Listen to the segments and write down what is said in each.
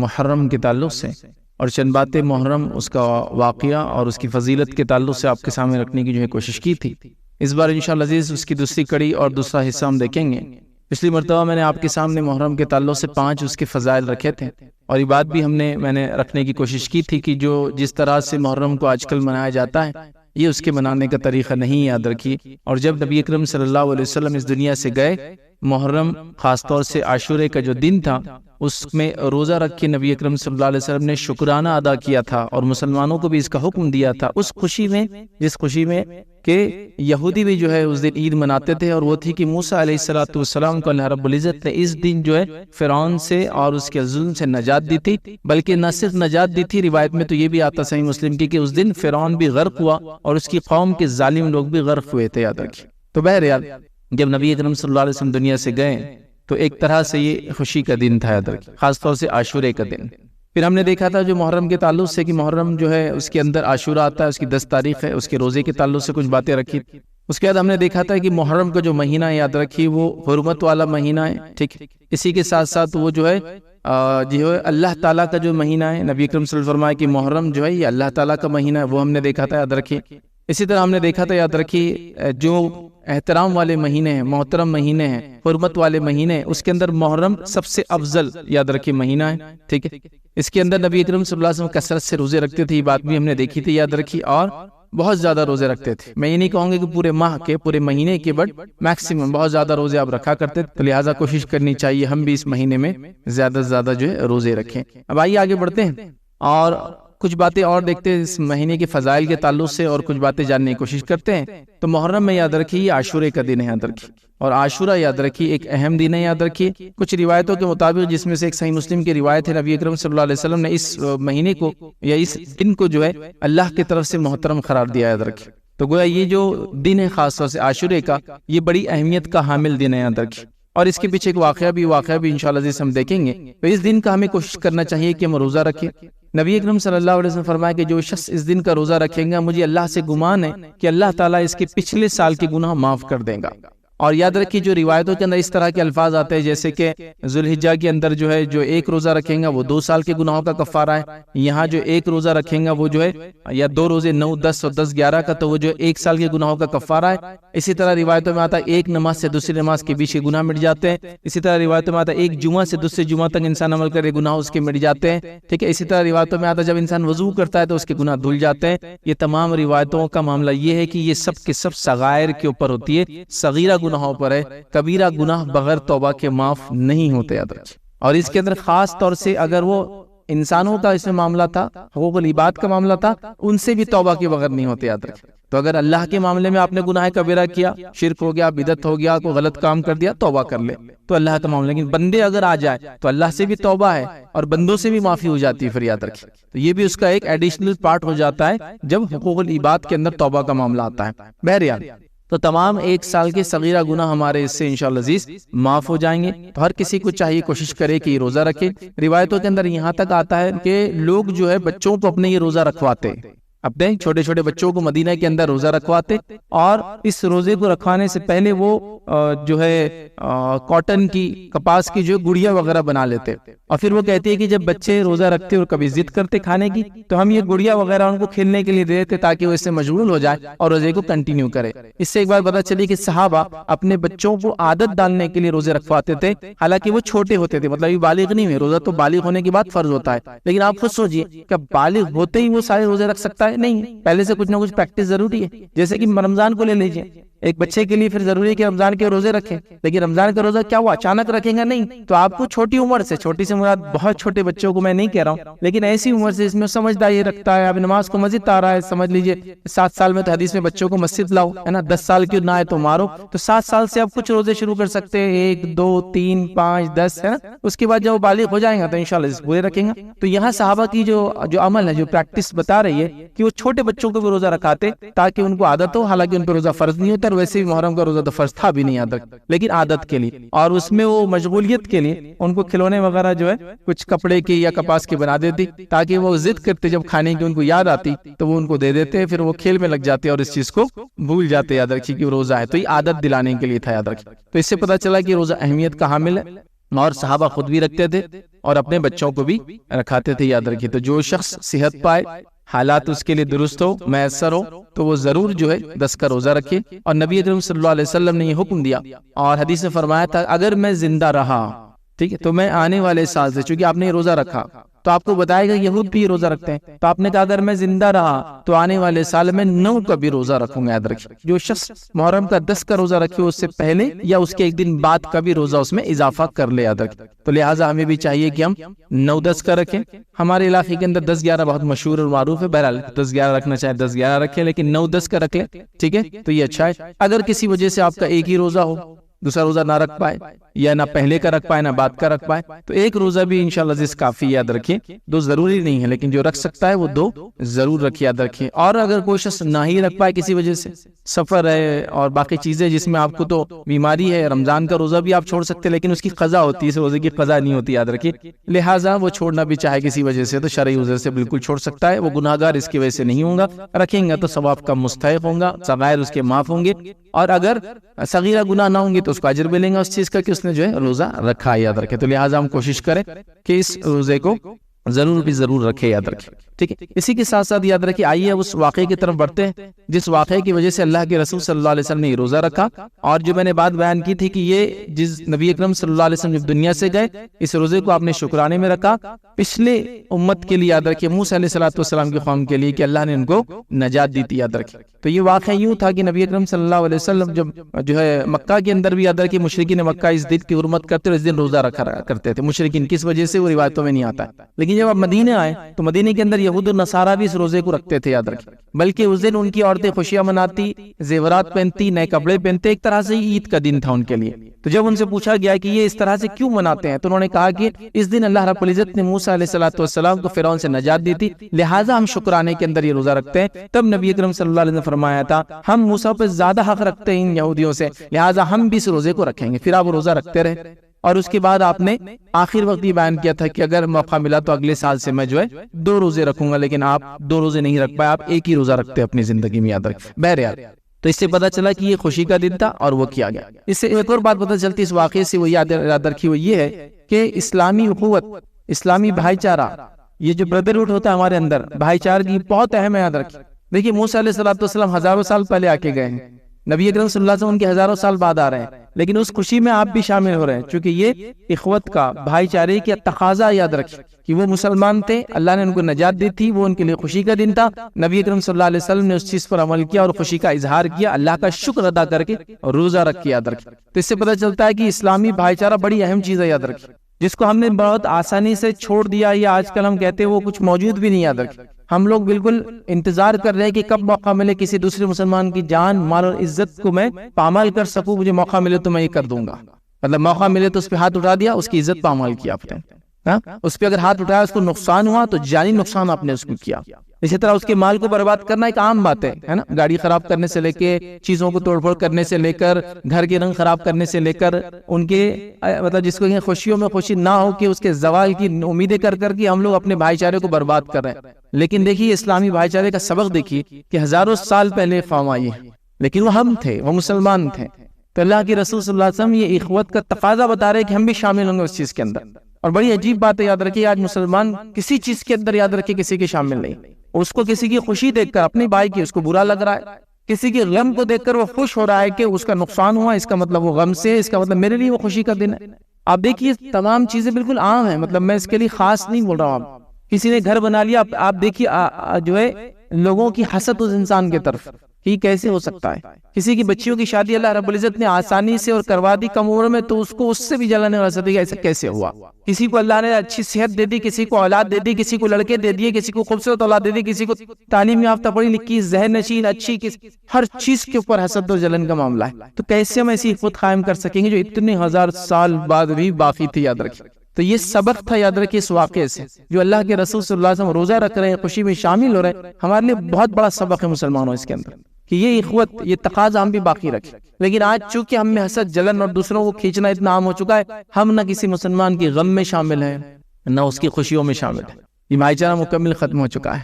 محرم کے تعلق سے اور چند باتیں محرم اس کا واقعہ اور اس کی فضیلت کے تعلق سے آپ کے سامنے رکھنے کی کوشش کی تھی۔ اس بار انشاءاللہ عزیز اس کی دوسری کڑی اور دوسرا حصہ ہم دیکھیں گے۔ پچھلی مرتبہ میں نے آپ کے سامنے محرم کے تعلق سے 5 اس کے فضائل رکھے تھے، اور یہ بات بھی میں نے رکھنے کی کوشش کی تھی کہ جس طرح سے محرم کو آج کل منایا جاتا ہے یہ اس کے منانے کا طریقہ نہیں، یاد رکھیے۔ اور جب نبی اکرم صلی اللہ علیہ وسلم اس دنیا سے گئے، محرم خاص طور سے عاشورے کا جو دن تھا اس میں روزہ رکھ کے نبی اکرم صلی اللہ علیہ وسلم نے شکرانہ ادا کیا تھا، اور مسلمانوں کو بھی اس کا حکم دیا تھا، اس خوشی میں جس خوشی میں کہ یہودی بھی اس دن عید مناتے تھے، اور وہ تھی کہ موسیٰ علیہ السلام کو اللہ رب العزت نے اس دن فرعون سے اور اس کے ظلم سے نجات دی تھی، بلکہ نہ صرف نجات دی تھی، روایت میں تو یہ بھی آتا صحیح مسلم کی کہ اس دن فرعون بھی غرق ہوا اور اس کی قوم کے ظالم لوگ بھی غرق ہوئے تھے، یاد رکھیے۔ تو بہرحال جب نبی اکرم صلی اللہ علیہ وسلم دنیا سے گئے تو ایک طرح سے یہ خوشی کا دن تھا، یاد رکھیے، خاص طور سے عاشورے کا دن۔ پھر ہم نے دیکھا تھا جو محرم کے تعلق سے کہ محرم اس کے اندر عاشورہ آتا ہے، اس کی 10 تاریخ ہے، اس کے روزے کے تعلق سے کچھ باتیں رکھی۔ اس کے بعد ہم نے دیکھا تھا کہ محرم کا جو مہینہ ہے، یاد رکھیے، وہ حرمت والا مہینہ ہے، ٹھیک۔ اسی کے ساتھ ساتھ وہ اللہ تعالیٰ کا جو مہینہ ہے، نبی اکرم صلی اللہ علیہ وسلم فرمایا کہ محرم یہ اللہ تعالیٰ کا مہینہ ہے، وہ ہم نے دیکھا تھا، یاد رکھیے۔ اسی طرح ہم نے دیکھا تھا، یاد رکھیے، جو احترام والے مہینے ہیں، محترم مہینے ہیں، حرمت والے مہینے ہیں، اس کے اندر محرم سب سے افضل، یاد رکھیے، مہینہ ہے، ٹھیک ہے۔ اس کے اندر نبی اکرم صلی اللہ علیہ وسلم کثرت سے روزے رکھتے تھے، یہ بات بھی ہم نے دیکھی تھی، یاد رکھی، اور بہت زیادہ روزے رکھتے تھے۔ میں یہ نہیں کہوں گا کہ پورے ماہ کے، پورے مہینے کے، بٹ میکسیمم بہت زیادہ روزے آپ رکھا کرتے تھے، تو لہٰذا کوشش کرنی چاہیے ہم بھی اس مہینے میں زیادہ سے زیادہ روزے رکھیں۔ اب آئیے آگے بڑھتے ہیں اور کچھ باتیں اور دیکھتے ہیں اس مہینے کے فضائل کے تعلق سے، اور کچھ باتیں جاننے کی کوشش کرتے ہیں۔ تو محرم میں یاد رکھیے یہ عاشورے کا دن ہے، یاد رکھیے، اور عاشورہ یاد رکھیے ایک اہم دن ہے، یاد رکھیے۔ کچھ روایتوں کے مطابق، جس میں سے ایک صحیح مسلم کی روایت ہے، نبی اکرم صلی اللہ علیہ وسلم نے اس مہینے کو یا اس دن کو اللہ کی طرف سے محترم قرار دیا، یاد رکھیے۔ تو گویا یہ جو دن ہے خاص طور سے عاشورے کا، یہ بڑی اہمیت کا حامل دن ہے، یاد رکھیے، اور اس کے پیچھے ایک واقعہ بھی انشاءاللہ عزیز ہم دیکھیں گے۔ تو اس دن کا ہمیں کوشش کرنا چاہیے کہ ہم روزہ رکھیں۔ نبی اکرم صلی اللہ علیہ وسلم فرمایا کہ جو شخص اس دن کا روزہ رکھیں گا، مجھے اللہ سے گمان ہے کہ اللہ تعالیٰ اس کے پچھلے سال کے گناہ معاف کر دیں گا۔ اور یاد رکھیے جو روایتوں کے اندر اس طرح کے الفاظ آتے ہیں، جیسے کہ ذوالحجہ کے اندر جو ایک روزہ رکھیں گا وہ 2 سال کے گناہوں کا کفارہ ہے، یہاں جو ایک روزہ رکھیں گا وہ یا 2 روزے 9، 10 اور 10، 11 کا، تو وہ 1 سال کے گناہوں کا کفارہ ہے۔ اسی طرح روایتوں میں آتا ہے ایک نماز سے دوسری نماز کے بیچ کے گناہ مٹ جاتے ہیں۔ اسی طرح روایتوں میں آتا ہے ایک جمعہ سے دوسرے جمعہ تک انسان عمل کرے گناہ اس کے مٹ جاتے ہیں، ٹھیک ہے۔ اسی طرح روایتوں میں آتا ہے جب انسان وضو کرتا ہے تو اس کے گناہ دھل جاتے ہیں۔ یہ تمام روایتوں کا معاملہ یہ ہے کہ یہ سب کے سب صغائر کے اوپر ہوتی ہے، صغیرہ گناہوں پر ہے، کبیرہ گناہ بغیر توبہ کے معاف نہیں ہوتے، یاد رکھیں۔ اور اس کے اندر خاص طور سے اگر وہ انسانوں کا اس میں معاملہ تھا، حقوق العباد کا معاملہ تھا، ان سے بھی توبہ کے بغیر نہیں ہوتے، یاد رکھیں۔ تو اگر اللہ کے معاملے میں آپ نے گناہ کبیرہ کیا، شرک ہو گیا، بدعت ہو گیا، کوئی غلط کام کر دیا، توبہ کر لے، تو اللہ کا معاملہ۔ لیکن بندے اگر آ جائے تو اللہ سے بھی توبہ ہے اور بندوں سے بھی معافی ہو جاتی ہے، پھر یاد رکھیں۔ تو یہ بھی اس کا ایک ایڈیشنل پارٹ ہو جاتا ہے جب حقوق العباد کے اندر توبہ کا معاملہ آتا ہے۔ بہرحال تو تمام 1 سال کے صغیرہ گناہ ہمارے اس سے انشاءاللہ عزیز معاف ہو جائیں گے۔ تو ہر کسی کو چاہیے کوشش کرے کہ یہ روزہ رکھے۔ روایتوں کے اندر یہاں تک آتا ہے کہ لوگ بچوں کو اپنے یہ روزہ رکھواتے، اپنے چھوٹے چھوٹے بچوں کو مدینہ کے اندر روزہ رکھواتے، اور اس روزے کو رکھوانے سے پہلے وہ کاٹن کی، کپاس کی گڑیا وغیرہ بنا لیتے، اور پھر وہ کہتے ہیں کہ جب بچے روزہ رکھتے اور کبھی ضد کرتے کھانے کی تو ہم یہ گڑیا وغیرہ ان کو کھیلنے کے لیے دے دیتے تاکہ وہ اس سے مشغول ہو جائے اور روزے کو کنٹینیو کرے۔ اس سے ایک بات پتہ چلی کہ صحابہ اپنے بچوں کو عادت ڈالنے کے لیے روزے رکھواتے تھے، حالانکہ وہ چھوٹے ہوتے تھے، مطلب یہ بالغ نہیں ہوئے، روزہ تو بالغ ہونے کے بعد فرض ہوتا ہے، لیکن آپ خود سوچئے کہ بالغ ہوتے ہی وہ سارے روزے رکھ سکتا ہے؟ نہیں، پہلے سے کچھ نہ کچھ پریکٹس ضروری ہے۔ جیسے کہ رمضان کو لے لیجئے، ایک بچے کے لیے پھر ضروری ہے کہ رمضان کے روزے رکھیں، لیکن رمضان کا روزہ کیا ہوا اچانک رکھیں گا؟ نہیں، تو آپ کو چھوٹی عمر سے، چھوٹی سے مراد بہت چھوٹے بچوں کو میں نہیں کہہ رہا ہوں، لیکن ایسی عمر سے اس میں سمجھداری رکھتا ہے، اب نماز کو مسجد آ رہا ہے، سمجھ لیجئے 7 سال میں تو حدیث میں بچوں کو مسجد لاؤ، ہے نا، 10 سال کی نہ ہے تو مارو، تو 7 سال سے اب کچھ روزے شروع کر سکتے ہیں، 1، 2، 3، 5، 10، ہے نا۔ اس کے بعد جب وہ بالغ ہو جائیں گا تو انشاءاللہ اس پورے رکھیں گا۔ تو یہاں صحابہ کی جو عمل ہے، جو پریکٹس بتا رہی ہے کہ وہ چھوٹے بچوں کو بھی روزہ رکھاتے تاکہ ان کو عادت ہو، حالانکہ ان پہ روزہ فرض نہیں ہوتا، اور ویسے بھی محرم کا روزہ تو فرض تھا بھی نہیں عادت، لیکن عادت کے لیے، اور اس میں وہ مشغولیت کے لیے ان کو کھلونے وغیرہ کچھ کپڑے کے یا کپاس کے بنا دیتی تاکہ وہ ضد کرتے جب کھانے کی ان کو یاد آتی تو وہ ان کو دے دیتے، پھر وہ کھیل میں لگ جاتے اور اس چیز کو بھول جاتے، یاد رکھیے کہ وہ روزہ ہے، تو یہ عادت دلانے کے لیے تھا، یاد رکھیے۔ تو اس سے پتہ چلا کہ روزہ اہمیت کا حامل ہے۔ اور صحابہ خود بھی رکھتے تھے اور اپنے بچوں کو بھی رکھاتے تھے، یاد رکھیے۔ تو جو شخص صحت پائے، حالات اس کے لیے درست ہو، میسر ہو، تو وہ ضرور جو ہے 10 کا روزہ رکھے۔ اور نبی اکرم صلی اللہ علیہ وسلم نے یہ حکم دیا اور حدیث میں فرمایا تھا اگر میں زندہ رہا، ٹھیک ہے، تو میں آنے والے سال سے، چونکہ آپ نے یہ روزہ رکھا تو آپ کو بتائے گا یہود بھی یہ روزہ رکھتے ہیں، تو آپ نے کہا اگر میں زندہ رہا تو آنے والے سال میں 9 کا بھی روزہ رکھوں گا، یاد رکھیں۔ جو شخص محرم کا 10 کا روزہ رکھے اس سے پہلے یا اس کے ایک دن بعد کا بھی روزہ اس میں اضافہ کر لے، یاد رکھیں۔ تو لہٰذا ہمیں بھی چاہیے کہ ہم 9-10 کا رکھیں۔ ہمارے علاقے کے اندر 10-11 بہت مشہور اور معروف ہے، بہرحال 10-11 رکھنا چاہے 10-11 رکھیں، لیکن 9-10 کا رکھ لیں، ٹھیک ہے، تو یہ اچھا ہے۔ اگر کسی وجہ سے آپ کا ایک ہی روزہ ہو، دوسرا روزہ نہ رکھ پائے، یا نہ پہلے کا رکھ پائے نہ بعد کا رکھ پائے، تو ایک روزہ بھی انشاءاللہ عزیز کافی، یاد رکھیں۔ 2 ضروری نہیں ہے، لیکن جو رکھ سکتا ہے وہ 2 ضرور رکھے، یاد رکھیں۔ اور اگر کوئی شخص نہ ہی رکھ پائے کسی وجہ سے، سفر ہے اور باقی چیزیں جس میں آپ کو تو بیماری ہے، رمضان کا روزہ بھی آپ چھوڑ سکتے ہیں لیکن اس کی قضا ہوتی ہے، اس روزے کی قضا نہیں ہوتی، یاد رکھیں۔ لہٰذا وہ چھوڑنا بھی چاہے کسی وجہ سے تو شرعی عذر سے بالکل چھوڑ سکتا ہے، وہ گناہگار اس کی وجہ سے نہیں ہوں گا، رکھیں گا تو ثواب کا مستحق ہوں گا، صغائر اس کے معاف ہوں گے، اور اگر صغیرہ گناہ نہ ہوں گے تو اس کو اجر ملیں گا اس چیز کا کہ اس نے جو ہے روزہ رکھا، یاد رکھے۔ تو لہٰذا ہم کوشش کریں کہ اس روزے کو ضرور رکھے، یاد رکھے، ٹھیک ہے۔ اسی کے ساتھ ساتھ یاد رکھیے، آئیے اس واقعے کی طرف بڑھتے ہیں جس واقعے کی وجہ سے اللہ کے رسول صلی اللہ علیہ وسلم نے یہ روزہ رکھا۔ اور جو میں نے بات بیان کی تھی کہ یہ جس نبی اکرم صلی اللہ علیہ وسلم جب دنیا سے گئے، اس روزے کو آپ نے شکرانے میں رکھا پچھلے امت کے لیے، یاد رکھیے، موسیٰ علیہ السلام کی قوم کے لیے، کہ اللہ نے ان کو نجات دی تھی، یاد رکھیے۔ تو یہ واقعہ یوں تھا کہ نبی اکرم صلی اللہ علیہ وسلم جب جو ہے مکہ کے اندر بھی، یاد رکھیے، مشرکین مکہ اس دن کی حرمت کرتے اور اس دن روزہ رکھا کرتے تھے۔ مشرکین کس وجہ سے وہ روایتوں میں نہیں آتا ہے، لیکن جب آپ مدینے آئے تو مدینے کے اندر یہود و نصارہ بھی اس روزے کو رکھتے تھے، یاد رکھیں۔ بلکہ اس دن ان کی عورتیں خوشیاں مناتی، زیورات پہنتی، نئے کپڑے پہنتے، ایک طرح سے عید کا دن تھا ان کے لیے۔ تو جب ان سے پوچھا گیا کہ یہ اس طرح سے کیوں مناتے ہیں تو انہوں نے کہا کہ اس دن اللہ رب العزت نے موسیٰ علیہ السلام کو فرعون سے نجات دی تھی، لہٰذا ہم شکرانے کے اندر یہ روزہ رکھتے ہیں۔ تب نبی اکرم صلی اللہ علیہ وسلم نے فرمایا تھا ہم موسیٰ پہ زیادہ حق رکھتے ہیں ان یہودیوں سے، لہٰذا ہم بھی اس روزے کو رکھیں گے۔ پھر آپ روزہ رکھتے رہے، اور اس کے بعد آپ نے آخر وقت یہ بیان کیا تھا کہ اگر موقع ملا تو اگلے سال سے میں جو ہے 2 روزے رکھوں گا، لیکن آپ 2 روزے نہیں رکھ پائے، آپ ایک ہی روزہ رکھتے اپنی زندگی میں، یاد رکھیں۔ بہرحال تو اس سے پتہ چلا کہ یہ خوشی کا دن تھا اور وہ کیا گیا۔ اس سے ایک اور بات پتہ چلتی اس واقعے سے، وہ یاد رکھی، وہ یہ ہے کہ اسلامی اخوت، اسلامی بھائی چارہ، یہ جو بردرہوڈ ہوتا ہے ہمارے اندر، بھائی چارگی بہت اہم ہے، یاد رکھیں۔ دیکھیے موسیٰ علیہ السلام ہزاروں سال پہلے آ کے گئے ہیں، نبی اکرم صلی اللہ علیہ وسلم ان کے ہزاروں سال بعد آ رہے ہیں، لیکن اس خوشی میں آپ بھی شامل ہو رہے ہیں، چونکہ یہ اخوت کا، بھائی چارے کی تقاضا، یاد رکھیں کہ وہ مسلمان تھے، اللہ نے ان کو نجات دی تھی، وہ ان کے لیے خوشی کا دن تھا، نبی اکرم صلی اللہ علیہ وسلم نے اس چیز پر عمل کیا اور خوشی کا اظہار کیا، اللہ کا شکر ادا کر کے روزہ رکھ کے، یاد رکھیں۔ تو اس سے پتہ چلتا ہے کہ اسلامی بھائی چارہ بڑی اہم چیز ہے، یاد رکھیں، جس کو ہم نے بہت آسانی سے چھوڑ دیا، یا آج کل ہم کہتے ہیں وہ کچھ موجود بھی نہیں، یاد رکھیں۔ ہم لوگ بالکل انتظار کر رہے ہیں کہ کب موقع ملے کسی دوسرے مسلمان کی جان، مال اور عزت کو میں پامال کر سکوں، مجھے موقع ملے تو میں یہ کر دوں گا، مطلب موقع ملے تو اس پہ ہاتھ اٹھا دیا، اس کی عزت پامال کیا آپ نے، اس پہ اگر ہاتھ اٹھایا اس کو نقصان ہوا تو جانی نقصان آپ نے اس کو کیا۔ اسی طرح اس کے مال کو برباد کرنا ایک عام بات ہے نا، گاڑی خراب کرنے سے لے کے چیزوں کو توڑ پھوڑ کرنے سے لے کر گھر کے رنگ خراب کرنے سے لے کر ان کے مطلب جس کو خوشیوں میں خوشی نہ ہو کہ اس کے زوال کی امیدیں کر کر کے ہم لوگ اپنے بھائی چارے کو برباد کر رہے ہیں۔ لیکن دیکھیے اسلامی بھائی چارے کا سبق دیکھیے کہ ہزاروں سال پہلے قوم آئی ہے، لیکن وہ ہم تھے، وہ مسلمان تھے، تو اللہ کے رسول صلی اللہ علیہ وسلم یہ اخوت کا تقاضا بتا رہے کہ ہم بھی شامل ہوں گے اس چیز کے اندر۔ اور بڑی عجیب بات ہے، یاد رکھیے آج مسلمان کسی چیز کے اندر، یاد رکھیے، کسی کے شامل نہیں، اس کو کسی کی خوشی دیکھ کر اپنے بھائی کی اس کو برا لگ رہا ہے، کسی کے غم کو دیکھ کر وہ خوش ہو رہا ہے کہ اس کا نقصان ہوا، اس کا مطلب وہ غم سے، اس کا مطلب میرے لیے وہ خوشی کا دن ہے۔ آپ دیکھیے تمام چیزیں بالکل عام ہیں، مطلب میں اس کے لیے خاص نہیں بول رہا ہوں۔ کسی نے گھر بنا لیا، آپ دیکھیے جو ہے لوگوں کی حسد اس انسان کی طرف کہ کیسے ہو سکتا ہے۔ کسی کی بچیوں کی شادی اللہ رب العزت نے آسانی سے اور کروا دی کم عمر میں، تو اس کو اس سے بھی جلانے والا سکتی ہے ایسا کیسے ہوا۔ کسی کو اللہ نے اچھی صحت دے دی، کسی کو اولاد دے دی، کسی کو لڑکے دے دیے، کسی کو خوبصورت اولاد دے دی، کسی کو تعلیم یافتہ پڑھی لکھی ذہن نشین اچھی، ہر چیز کے اوپر حسد و جلن کا معاملہ ہے۔ تو کیسے ہم ایسی خود قائم کر سکیں گے جو اتنے ہزار سال بعد بھی باقی تھی، یاد رکھیں۔ تو یہ سبق تھا، یاد رکھیے، اس واقعے سے جو اللہ کے رسول صلی اللہ علیہ وسلم روزہ رکھ رہے ہیں، خوشی میں شامل ہو رہے ہیں، ہمارے لیے بہت بڑا سبق ہے مسلمانوں اس کے اندر کہ یہ اخوت، یہ تقاضا ہم بھی باقی رکھیں۔ لیکن آج چونکہ ہم میں حسد جلن اور دوسروں کو کھینچنا اتنا عام ہو چکا ہے، ہم نہ کسی مسلمان کی غم میں شامل ہیں نہ اس کی خوشیوں میں شامل ہیں، یہ بھائی چارہ مکمل ختم ہو چکا